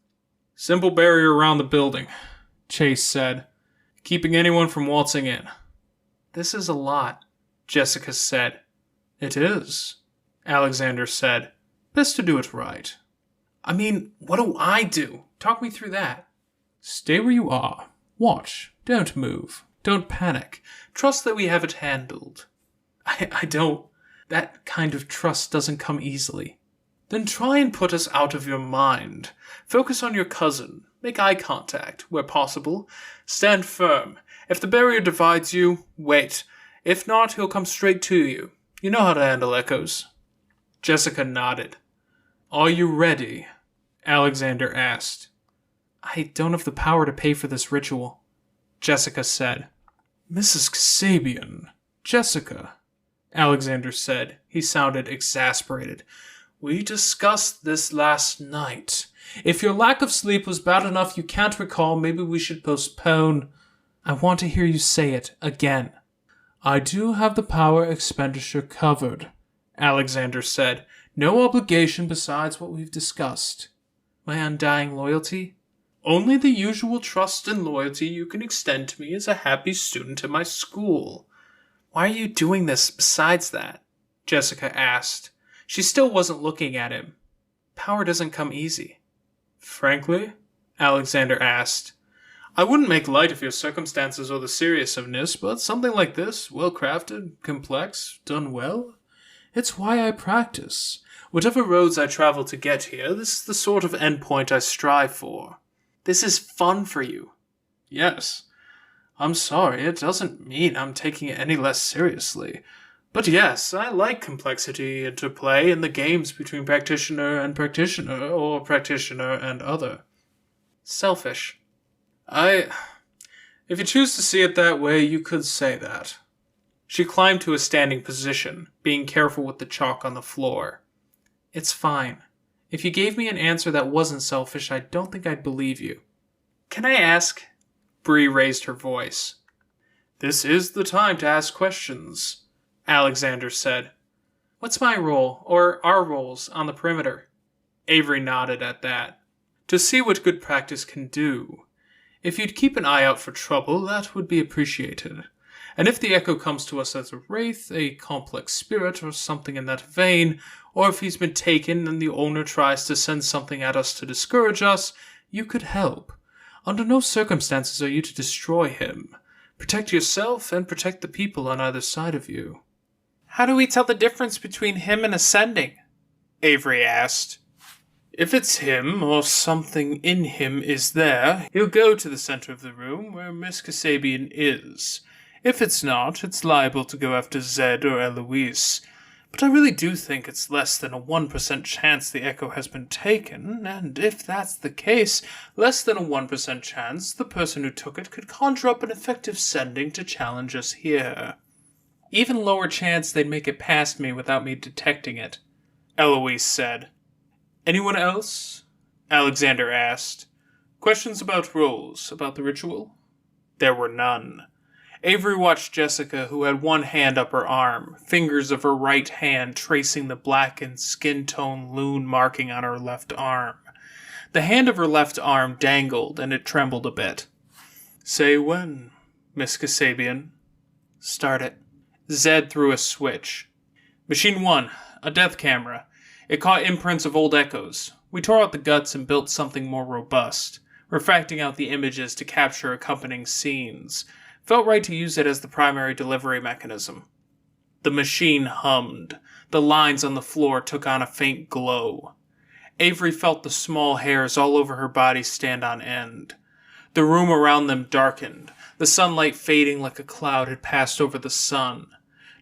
A: "Simple barrier around the building," Chase said, "keeping anyone from waltzing in." "This is a lot," Jessica said. "It is," Alexander said. "Best to do it right." "I mean, what do I do? Talk me through that." "Stay where you are. Watch. Don't move. Don't panic. Trust that we have it handled." I don't. That kind of trust doesn't come easily." "Then try and put us out of your mind. Focus on your cousin. Make eye contact, where possible. Stand firm. If the barrier divides you, wait. If not, he'll come straight to you. You know how to handle echoes." Jessica nodded. "Are you ready?" Alexander asked. "I don't have the power to pay for this ritual," Jessica said. "Mrs. Kasabian, Jessica," Alexander said. He sounded exasperated. "We discussed this last night. If your lack of sleep was bad enough you can't recall, maybe we should postpone—" "I want to hear you say it again." "I do have the power expenditure covered," Alexander said. "No obligation besides what we've discussed." "My undying loyalty?" "Only the usual trust and loyalty you can extend to me as a happy student at my school." "Why are you doing this besides that?" Jessica asked. She still wasn't looking at him. Power doesn't come easy. Frankly? Alexander asked. I wouldn't make light of your circumstances or the seriousness, but something like this, well-crafted, complex, done well, it's why I practice. Whatever roads I travel to get here, this is the sort of endpoint I strive for. This is fun for you. Yes. I'm sorry, it doesn't mean I'm taking it any less seriously. But yes, I like complexity, interplay, in the games between practitioner and practitioner, or practitioner and other. Selfish. If you choose to see it that way, you could say that. She climbed to a standing position, being careful with the chalk on the floor. It's fine. If you gave me an answer that wasn't selfish, I don't think I'd believe you. Can I ask? Bree raised her voice. This is the time to ask questions, Alexander said. What's my role, or our roles, on the perimeter? Avery nodded at that. To see what good practice can do. If you'd keep an eye out for trouble, that would be appreciated. And if the echo comes to us as a wraith, a complex spirit, or something in that vein, or if he's been taken and the owner tries to send something at us to discourage us, you could help. Under no circumstances are you to destroy him. Protect yourself and protect the people on either side of you. How do we tell the difference between him and ascending? Avery asked. If it's him, or something in him is there, he'll go to the center of the room where Miss Kasabian is. If it's not, it's liable to go after Zed or Eloise. But I really do think it's less than a 1% chance the echo has been taken, and if that's the case, less than a 1% chance the person who took it could conjure up an effective sending to challenge us here. Even lower chance they'd make it past me without me detecting it, Eloise said. Anyone else? Alexander asked. Questions about roles, about the ritual? There were none. Avery watched Jessica, who had one hand up her arm, fingers of her right hand tracing the blackened skin-tone loon marking on her left arm. The hand of her left arm dangled, and it trembled a bit. Say when, Miss Kasabian. Start it. Zed threw a switch. Machine 1, a death camera. It caught imprints of old echoes. We tore out the guts and built something more robust, refracting out the images to capture accompanying scenes. Felt right to use it as the primary delivery mechanism. The machine hummed. The lines on the floor took on a faint glow. Avery felt the small hairs all over her body stand on end. The room around them darkened. The sunlight fading like a cloud had passed over the sun.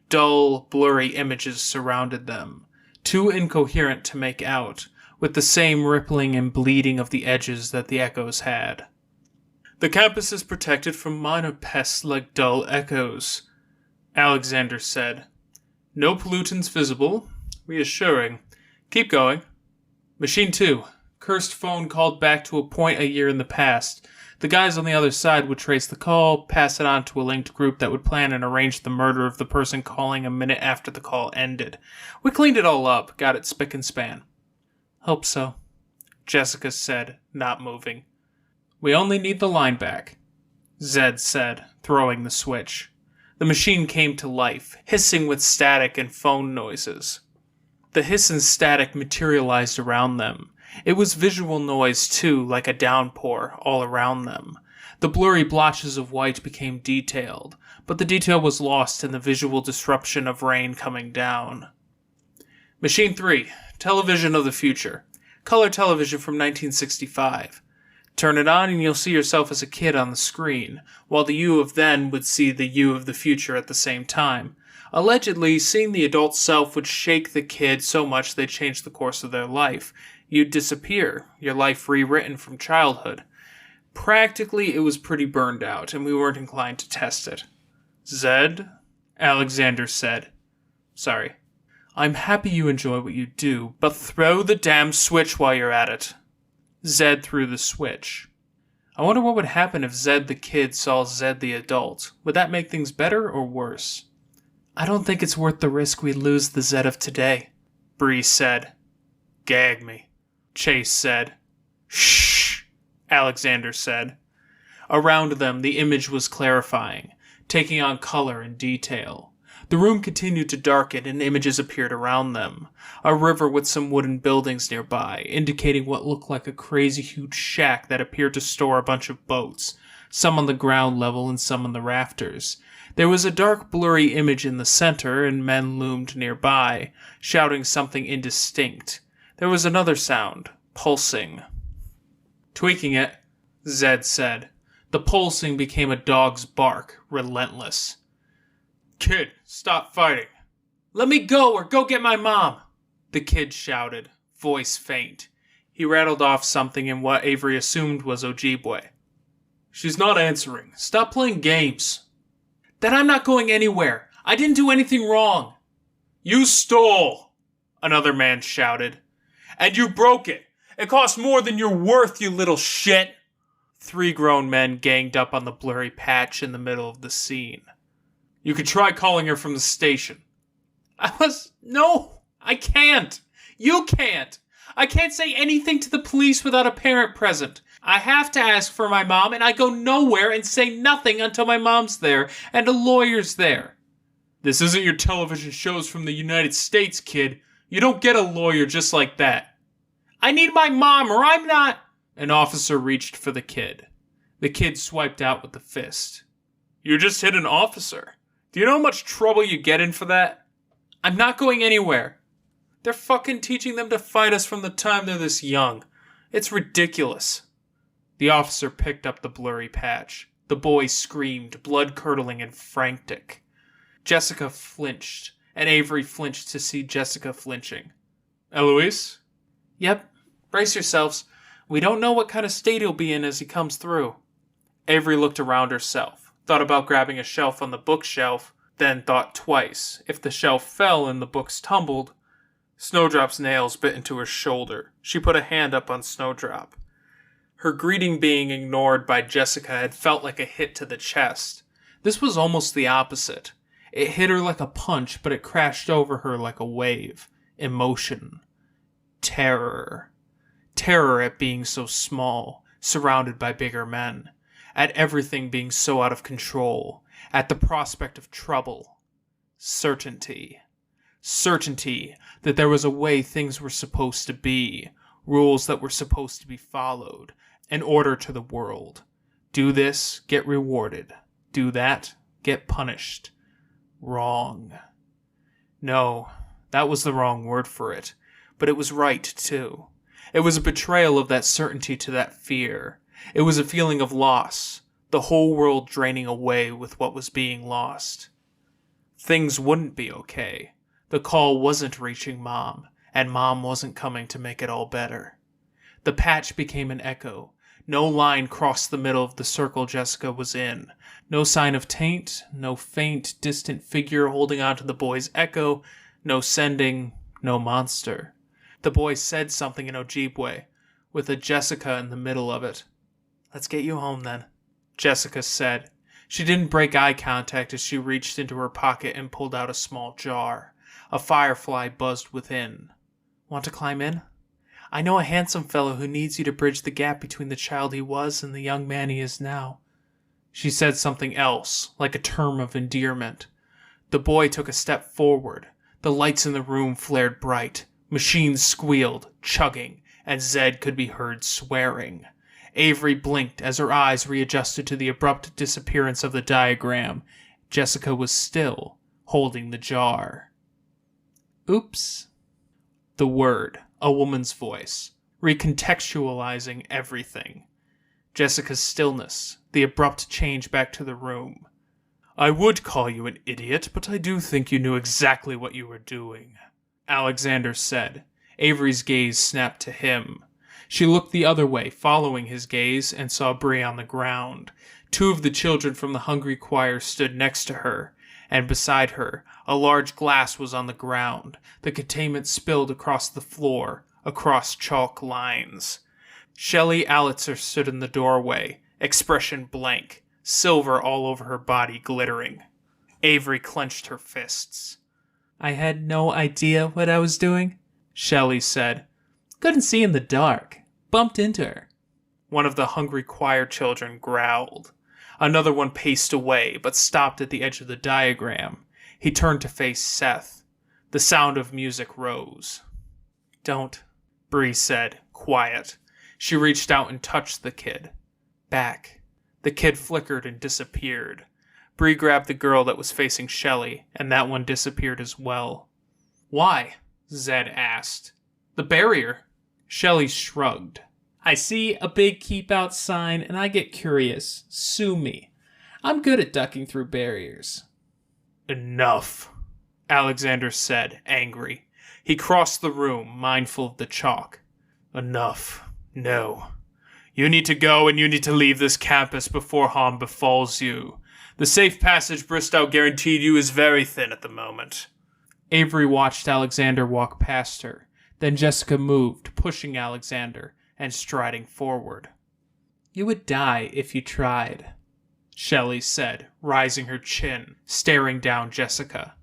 A: Dull, blurry images surrounded them, too incoherent to make out, with the same rippling and bleeding of the edges that the echoes had. The campus is protected from minor pests like dull echoes, Alexander said. No pollutants visible. Reassuring. Keep going. Machine 2. Cursed phone called back to a point a year in the past. The guys on the other side would trace the call, pass it on to a linked group that would plan and arrange the murder of the person calling a minute after the call ended. We cleaned it all up, got it spick and span. Hope so, Jessica said, not moving. We only need the line back, Zed said, throwing the switch. The machine came to life, hissing with static and phone noises. The hiss and static materialized around them. It was visual noise, too, like a downpour, all around them. The blurry blotches of white became detailed, but the detail was lost in the visual disruption of rain coming down. Machine 3. Television of the future. Color television from 1965. Turn it on and you'll see yourself as a kid on the screen, while the you of then would see the you of the future at the same time. Allegedly, seeing the adult self would shake the kid so much they'd change the course of their life. You'd disappear, your life rewritten from childhood. Practically, it was pretty burned out, and we weren't inclined to test it. Zed? Alexander said. Sorry. I'm happy you enjoy what you do, but throw the damn switch while you're at it. Zed threw the switch. I wonder what would happen if Zed the kid saw Zed the adult. Would that make things better or worse? I don't think it's worth the risk we lose the Zed of today, Bree said. Gag me, Chase said. Shh, Alexander said. Around them, the image was clarifying, taking on color and detail. The room continued to darken and images appeared around them. A river with some wooden buildings nearby, indicating what looked like a crazy huge shack that appeared to store a bunch of boats, some on the ground level and some on the rafters. There was a dark, blurry image in the center, and men loomed nearby, shouting something indistinct. There was another sound, pulsing. "Tweaking it," Zed said. The pulsing became a dog's bark, relentless. "Kid, stop fighting." "Let me go or go get my mom," the kid shouted, voice faint. He rattled off something in what Avery assumed was Ojibwe. "She's not answering. Stop playing games." "Then I'm not going anywhere. I didn't do anything wrong." "You stole," another man shouted. "And you broke it. It cost more than you're worth, you little shit." 3 grown men ganged up on the blurry patch in the middle of the scene. "You could try calling her from the station." No, I can't. You can't. I can't say anything to the police without a parent present. I have to ask for my mom, and I go nowhere and say nothing until my mom's there and a lawyer's there. This isn't your television shows from the United States, kid. You don't get a lawyer just like that. I need my mom or I'm not... An officer reached for the kid. The kid swiped out with the fist. "You just hit an officer. Do you know how much trouble you get in for that?" "I'm not going anywhere." They're fucking teaching them to fight us from the time they're this young. It's ridiculous. The officer picked up the blurry patch. The boy screamed, blood-curdling and frantic. Jessica flinched, and Avery flinched to see Jessica flinching. "Eloise?" "Yep. Brace yourselves. We don't know what kind of state he'll be in as he comes through." Avery looked around herself, thought about grabbing a shelf on the bookshelf, then thought twice. If the shelf fell and the books tumbled... Snowdrop's nails bit into her shoulder. She put a hand up on Snowdrop. Her greeting being ignored by Jessica had felt like a hit to the chest. This was almost the opposite. It hit her like a punch, but it crashed over her like a wave. Emotion. Terror. Terror at being so small, surrounded by bigger men. At everything being so out of control. At the prospect of trouble. Certainty. Certainty that there was a way things were supposed to be. Rules that were supposed to be followed. An order to the world. Do this, get rewarded. Do that, get punished. Wrong. No, that was the wrong word for it. But it was right, too. It was a betrayal of that certainty to that fear. It was a feeling of loss. The whole world draining away with what was being lost. Things wouldn't be okay. The call wasn't reaching Mom, and Mom wasn't coming to make it all better. The patch became an echo. No line crossed the middle of the circle Jessica was in. No sign of taint, no faint, distant figure holding on to the boy's echo, no sending, no monster. The boy said something in Ojibwe, with a Jessica in the middle of it. "Let's get you home, then," Jessica said. She didn't break eye contact as she reached into her pocket and pulled out a small jar. A firefly buzzed within. "Want to climb in? I know a handsome fellow who needs you to bridge the gap between the child he was and the young man he is now." She said something else, like a term of endearment. The boy took a step forward. The lights in the room flared bright. Machines squealed, chugging, and Zed could be heard swearing. Avery blinked as her eyes readjusted to the abrupt disappearance of the diagram. Jessica was still, holding the jar. "Oops." The word, a woman's voice, recontextualizing everything. Jessica's stillness, the abrupt change back to the room. "I would call you an idiot, but I do think you knew exactly what you were doing," Alexander said. Avery's gaze snapped to him. She looked the other way, following his gaze, and saw Bree on the ground. 2 of the children from the Hungry Choir stood next to her, and beside her, a large glass was on the ground. The containment spilled across the floor, across chalk lines. Shelley Allitzer stood in the doorway, expression blank, silver all over her body glittering. Avery clenched her fists. "I had no idea what I was doing," Shelley said. "Couldn't see in the dark. Bumped into her." One of the Hungry Choir children growled. Another one paced away, but stopped at the edge of the diagram. He turned to face Seth. The sound of music rose. "Don't," Bree said, quiet. She reached out and touched the kid. Back. The kid flickered and disappeared. Bree grabbed the girl that was facing Shelley, and that one disappeared as well. "Why?" Zed asked. "The barrier." Shelley shrugged. "I see a big keep out sign and I get curious. Sue me. I'm good at ducking through barriers." "Enough," Alexander said, angry. He crossed the room, mindful of the chalk. "Enough. No. You need to go and you need to leave this campus before harm befalls you. The safe passage Bristow guaranteed you is very thin at the moment." Avery watched Alexander walk past her. Then Jessica moved, pushing Alexander and striding forward. "You would die if you tried," Shelley said, rising her chin, staring down Jessica.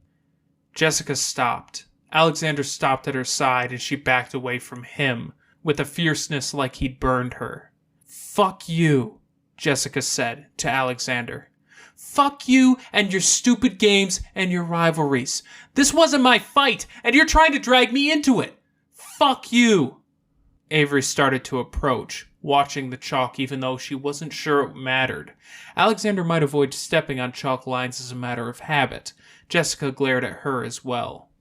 A: Jessica stopped. Alexander stopped at her side and she backed away from him, with a fierceness like he'd burned her. "Fuck you," Jessica said to Alexander. "Fuck you and your stupid games and your rivalries. This wasn't my fight, and you're trying to drag me into it. Fuck you." Avery started to approach, watching the chalk even though she wasn't sure it mattered. Alexander might avoid stepping on chalk lines as a matter of habit. Jessica glared at her as well.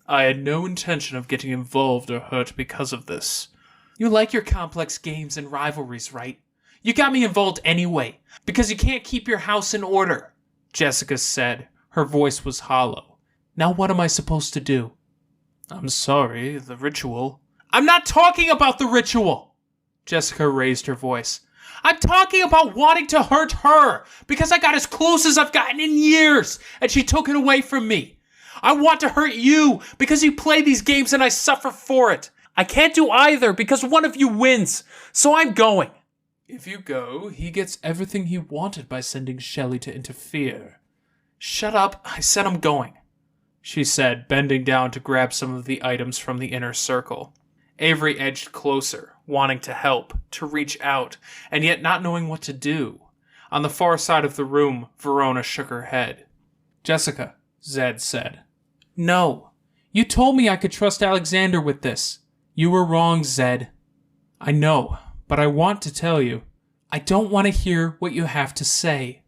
A: "I had no intention of getting involved or hurt because of this." "You like your complex games and rivalries, right? You got me involved anyway, because you can't keep your house in order," Jessica said. Her voice was hollow. "Now what am I supposed to do?" "I'm sorry, the ritual—" "I'm not talking about the ritual!" Jessica raised her voice. "I'm talking about wanting to hurt her, because I got as close as I've gotten in years, and she took it away from me. I want to hurt you, because you play these games and I suffer for it. I can't do either, because one of you wins, so I'm going." "If you go, he gets everything he wanted by sending Shelley to interfere." "Shut up, I said I'm going," she said, bending down to grab some of the items from the inner circle. Avery edged closer, wanting to help, to reach out, and yet not knowing what to do. On the far side of the room, Verona shook her head. "Jessica," Zed said. "No. You told me I could trust Alexander with this. You were wrong, Zed." "I know, but I want to tell you. I don't want to hear what you have to say."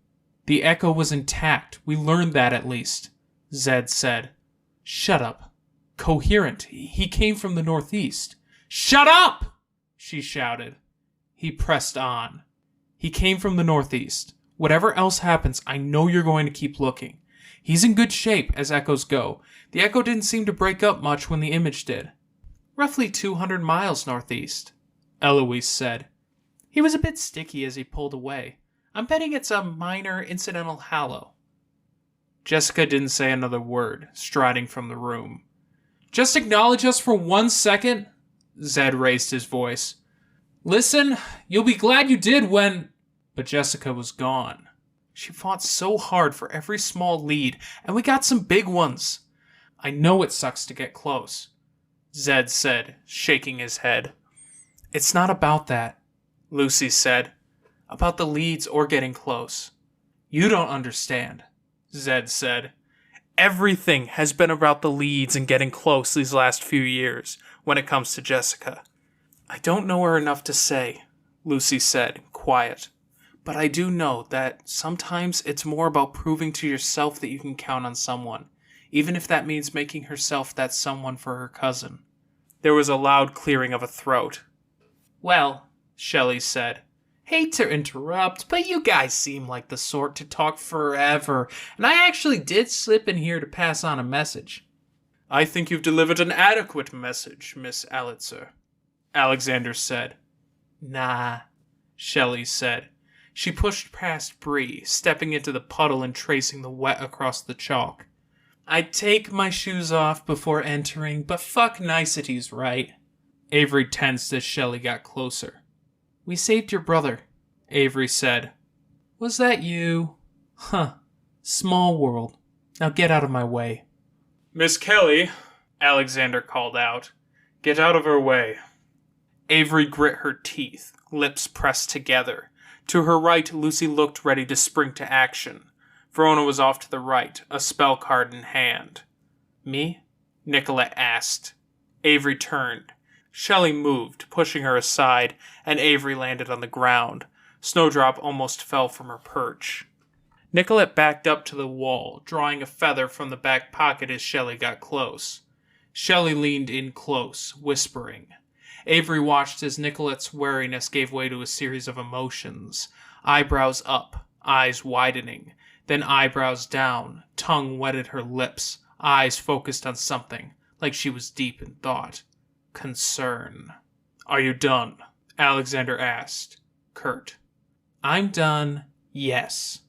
A: "The echo was intact. We learned that at least," Zed said. "Shut up. Coherent. He came from the northeast." "Shut up!" she shouted. He pressed on. "He came from the northeast. Whatever else happens, I know you're going to keep looking. He's in good shape, as echoes go. The echo didn't seem to break up much when the image did." "Roughly 200 miles northeast," Eloise said. "He was a bit sticky as he pulled away. I'm betting it's a minor incidental halo." Jessica didn't say another word, striding from the room. "Just acknowledge us for 1 second?" Zed raised his voice. "Listen, you'll be glad you did when—" But Jessica was gone. She fought so hard for every small lead, and we got some big ones. "I know it sucks to get close," Zed said, shaking his head. "It's not about that," Lucy said. "About the leads or getting close." "You don't understand," Zed said. "Everything has been about the leads and getting close these last few years when it comes to Jessica." "I don't know her enough to say," Lucy said, quiet. "But I do know that sometimes it's more about proving to yourself that you can count on someone, even if that means making herself that someone for her cousin." There was a loud clearing of a throat. "Well," Shelley said, "hate to interrupt, but you guys seem like the sort to talk forever, and I actually did slip in here to pass on a message." "I think you've delivered an adequate message, Miss Alitzer," Alexander said. "Nah," Shelley said. She pushed past Bree, stepping into the puddle and tracing the wet across the chalk. "I'd take my shoes off before entering, but fuck niceties, right?" Avery tensed as Shelley got closer. "We saved your brother," Avery said. "Was that you? Huh. Small world. Now get out of my way." "Miss Kelly," Alexander called out. "Get out of her way." Avery grit her teeth, lips pressed together. To her right, Lucy looked ready to spring to action. Verona was off to the right, a spell card in hand. Me? Nicolette asked. Avery turned. Shelley moved, pushing her aside, and Avery landed on the ground. Snowdrop almost fell from her perch. Nicolette backed up to the wall, drawing a feather from the back pocket as Shelley got close. Shelley leaned in close, whispering. Avery watched as Nicolette's wariness gave way to a series of emotions. Eyebrows up, eyes widening, then eyebrows down, tongue wetted her lips, eyes focused on something, like she was deep in thought. Concern. "Are you done?" Alexander asked. Curt. "I'm done, yes."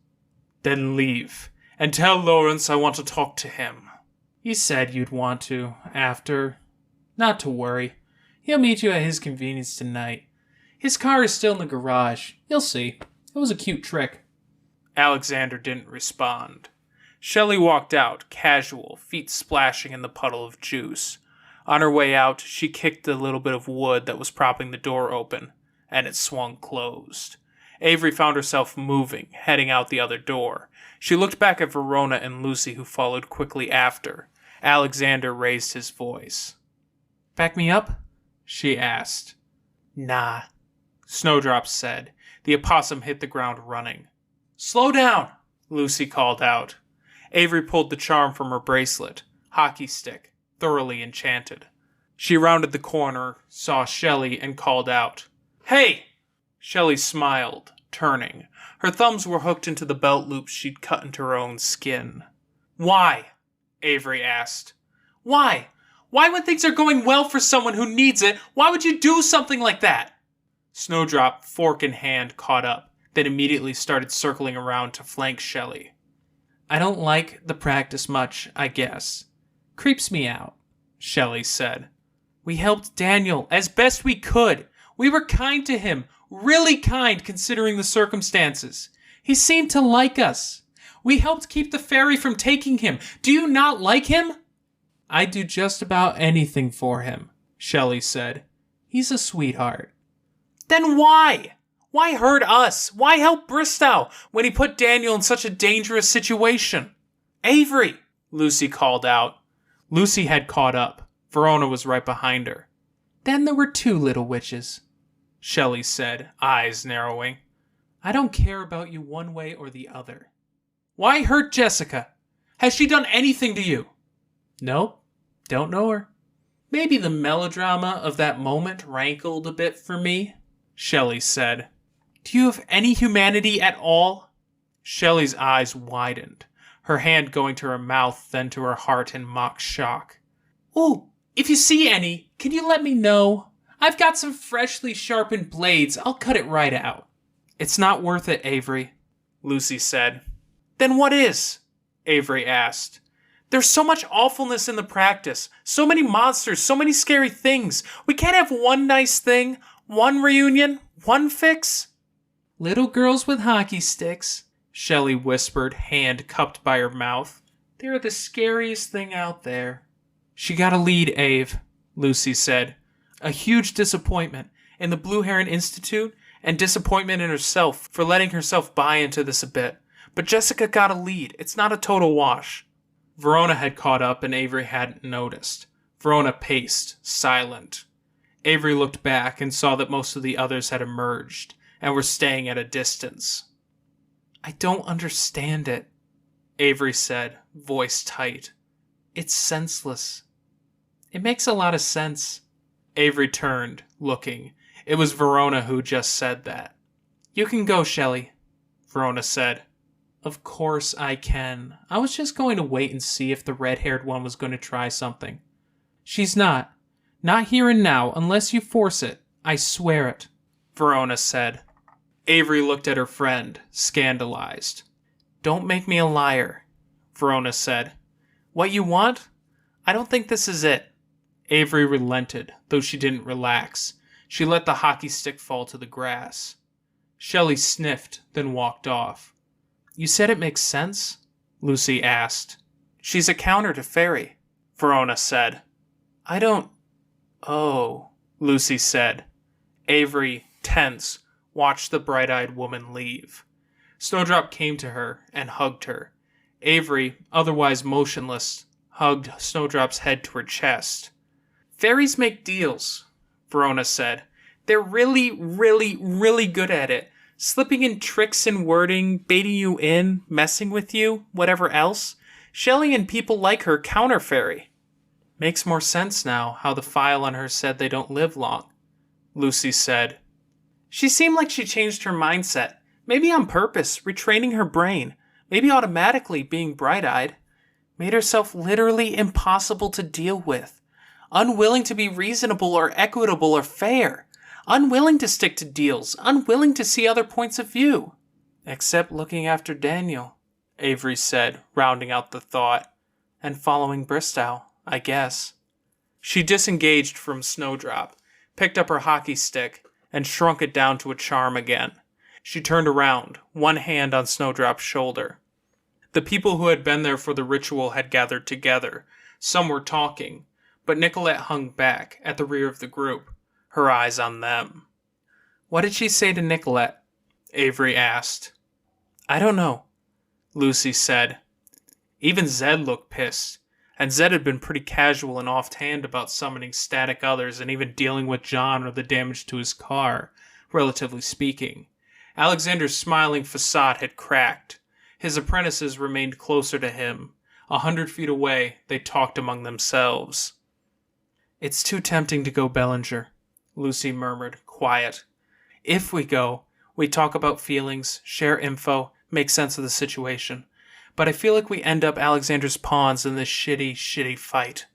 A: "Then leave, and tell Lawrence I want to talk to him." "You said you'd want to, after. Not to worry. He'll meet you at his convenience tonight. His car is still in the garage. You'll see. It was a cute trick." Alexander didn't respond. Shelley walked out, casual, feet splashing in the puddle of juice. On her way out, she kicked the little bit of wood that was propping the door open, and it swung closed. Avery found herself moving, heading out the other door. She looked back at Verona and Lucy, who followed quickly after. Alexander raised his voice. "Back me up?" she asked. "Nah," Snowdrop said. The opossum hit the ground running. "Slow down," Lucy called out. Avery pulled the charm from her bracelet. Hockey stick, thoroughly enchanted. She rounded the corner, saw Shelley, and called out, "Hey!" Shelley smiled, turning. Her thumbs were hooked into the belt loops she'd cut into her own skin. "Why?" Avery asked. "Why? Why, when things are going well for someone who needs it, why would you do something like that?" Snowdrop, fork in hand, caught up, then immediately started circling around to flank Shelley. "I don't like the practice much, I guess. Creeps me out," Shelley said. "We helped Daniel as best we could. We were kind to him, really kind considering the circumstances. He seemed to like us. We helped keep the fairy from taking him. Do you not like him?" "I'd do just about anything for him," Shelley said. "He's a sweetheart." "Then why? Why hurt us? Why help Bristow when he put Daniel in such a dangerous situation?" "Avery!" Lucy called out. Lucy had caught up. Verona was right behind her. "Then there were two little witches," Shelley said, eyes narrowing. "I don't care about you one way or the other." "Why hurt Jessica? Has she done anything to you?" "Nope. Don't know her." "Maybe the melodrama of that moment rankled a bit for me," Shelley said. "Do you have any humanity at all?" Shelley's eyes widened, her hand going to her mouth, then to her heart in mock shock. "Ooh, if you see any, can you let me know? I've got some freshly sharpened blades. I'll cut it right out." "It's not worth it, Avery," Lucy said. "Then what is?" Avery asked. "There's so much awfulness in the practice, so many monsters, so many scary things. We can't have one nice thing, one reunion, one fix." "Little girls with hockey sticks," Shelley whispered, hand cupped by her mouth. "They're the scariest thing out there." "She got a lead, Ave," Lucy said. "A huge disappointment in the Blue Heron Institute and disappointment in herself for letting herself buy into this a bit. But Jessica got a lead. It's not a total wash." Verona had caught up and Avery hadn't noticed. Verona paced, silent. Avery looked back and saw that most of the others had emerged and were staying at a distance. "I don't understand it," Avery said, voice tight. "It's senseless." "It makes a lot of sense." Avery turned, looking. It was Verona who just said that. "You can go, Shelley," Verona said. "Of course I can. I was just going to wait and see if the red-haired one was going to try something." "She's not. Not here and now, unless you force it. I swear it," Verona said. Avery looked at her friend, scandalized. "Don't make me a liar," Verona said. "What you want? I don't think this is it." Avery relented, though she didn't relax. She let the hockey stick fall to the grass. Shelley sniffed, then walked off. "You said it makes sense?" Lucy asked. "She's a counter to Fairy," Verona said. "I don't..." "Oh," Lucy said. Avery, tense, watched the bright-eyed woman leave. Snowdrop came to her and hugged her. Avery, otherwise motionless, hugged Snowdrop's head to her chest. Fairies make deals, Verona said. They're really, really, really good at it. Slipping in tricks and wording, baiting you in, messing with you, whatever else. Shelley and people like her counter fairy. Makes more sense now how the file on her said they don't live long, Lucy said. She seemed like she changed her mindset, maybe on purpose, retraining her brain, maybe automatically being bright-eyed. Made herself literally impossible to deal with. Unwilling to be reasonable or equitable or fair. Unwilling to stick to deals. Unwilling to see other points of view. Except looking after Daniel, Avery said, rounding out the thought. And following Bristow, I guess. She disengaged from Snowdrop, picked up her hockey stick, and shrunk it down to a charm again. She turned around, one hand on Snowdrop's shoulder. The people who had been there for the ritual had gathered together. Some were talking, but Nicolette hung back, at the rear of the group, her eyes on them. What did she say to Nicolette? Avery asked. I don't know, Lucy said. Even Zed looked pissed, and Zed had been pretty casual and offhand about summoning static others and even dealing with John or the damage to his car, relatively speaking. Alexander's smiling facade had cracked. His apprentices remained closer to him. 100 feet away, they talked among themselves. It's too tempting to go, Bellinger, Lucy murmured, quiet. If we go, we talk about feelings, share info, make sense of the situation. But I feel like we end up Alexander's pawns in this shitty fight.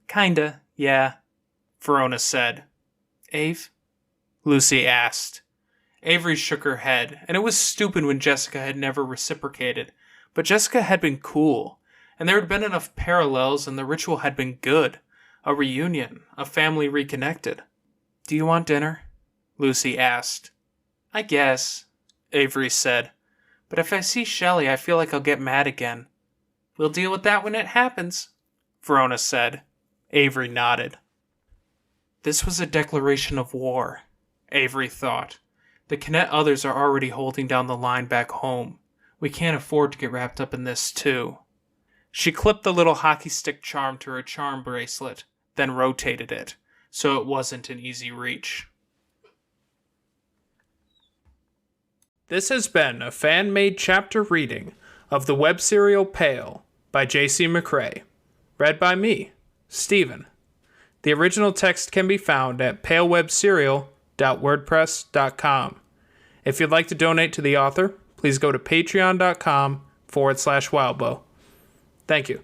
A: Kinda, yeah, Verona said. Ave? Lucy asked. Avery shook her head, and it was stupid when Jessica had never reciprocated. But Jessica had been cool, and there had been enough parallels, and the ritual had been good. A reunion, a family reconnected. Do you want dinner? Lucy asked. I guess, Avery said. But if I see Shelley, I feel like I'll get mad again. We'll deal with that when it happens, Verona said. Avery nodded. This was a declaration of war, Avery thought. The Canet others are already holding down the line back home. We can't afford to get wrapped up in this, too. She clipped the little hockey stick charm to her charm bracelet, then rotated it, so it wasn't an easy reach. This has been a fan-made chapter reading of the web serial Pale by J.C. McCrae, read by me, Stephen. The original text can be found at palewebserial.wordpress.com. If you'd like to donate to the author, please go to patreon.com/Wildbow. Thank you.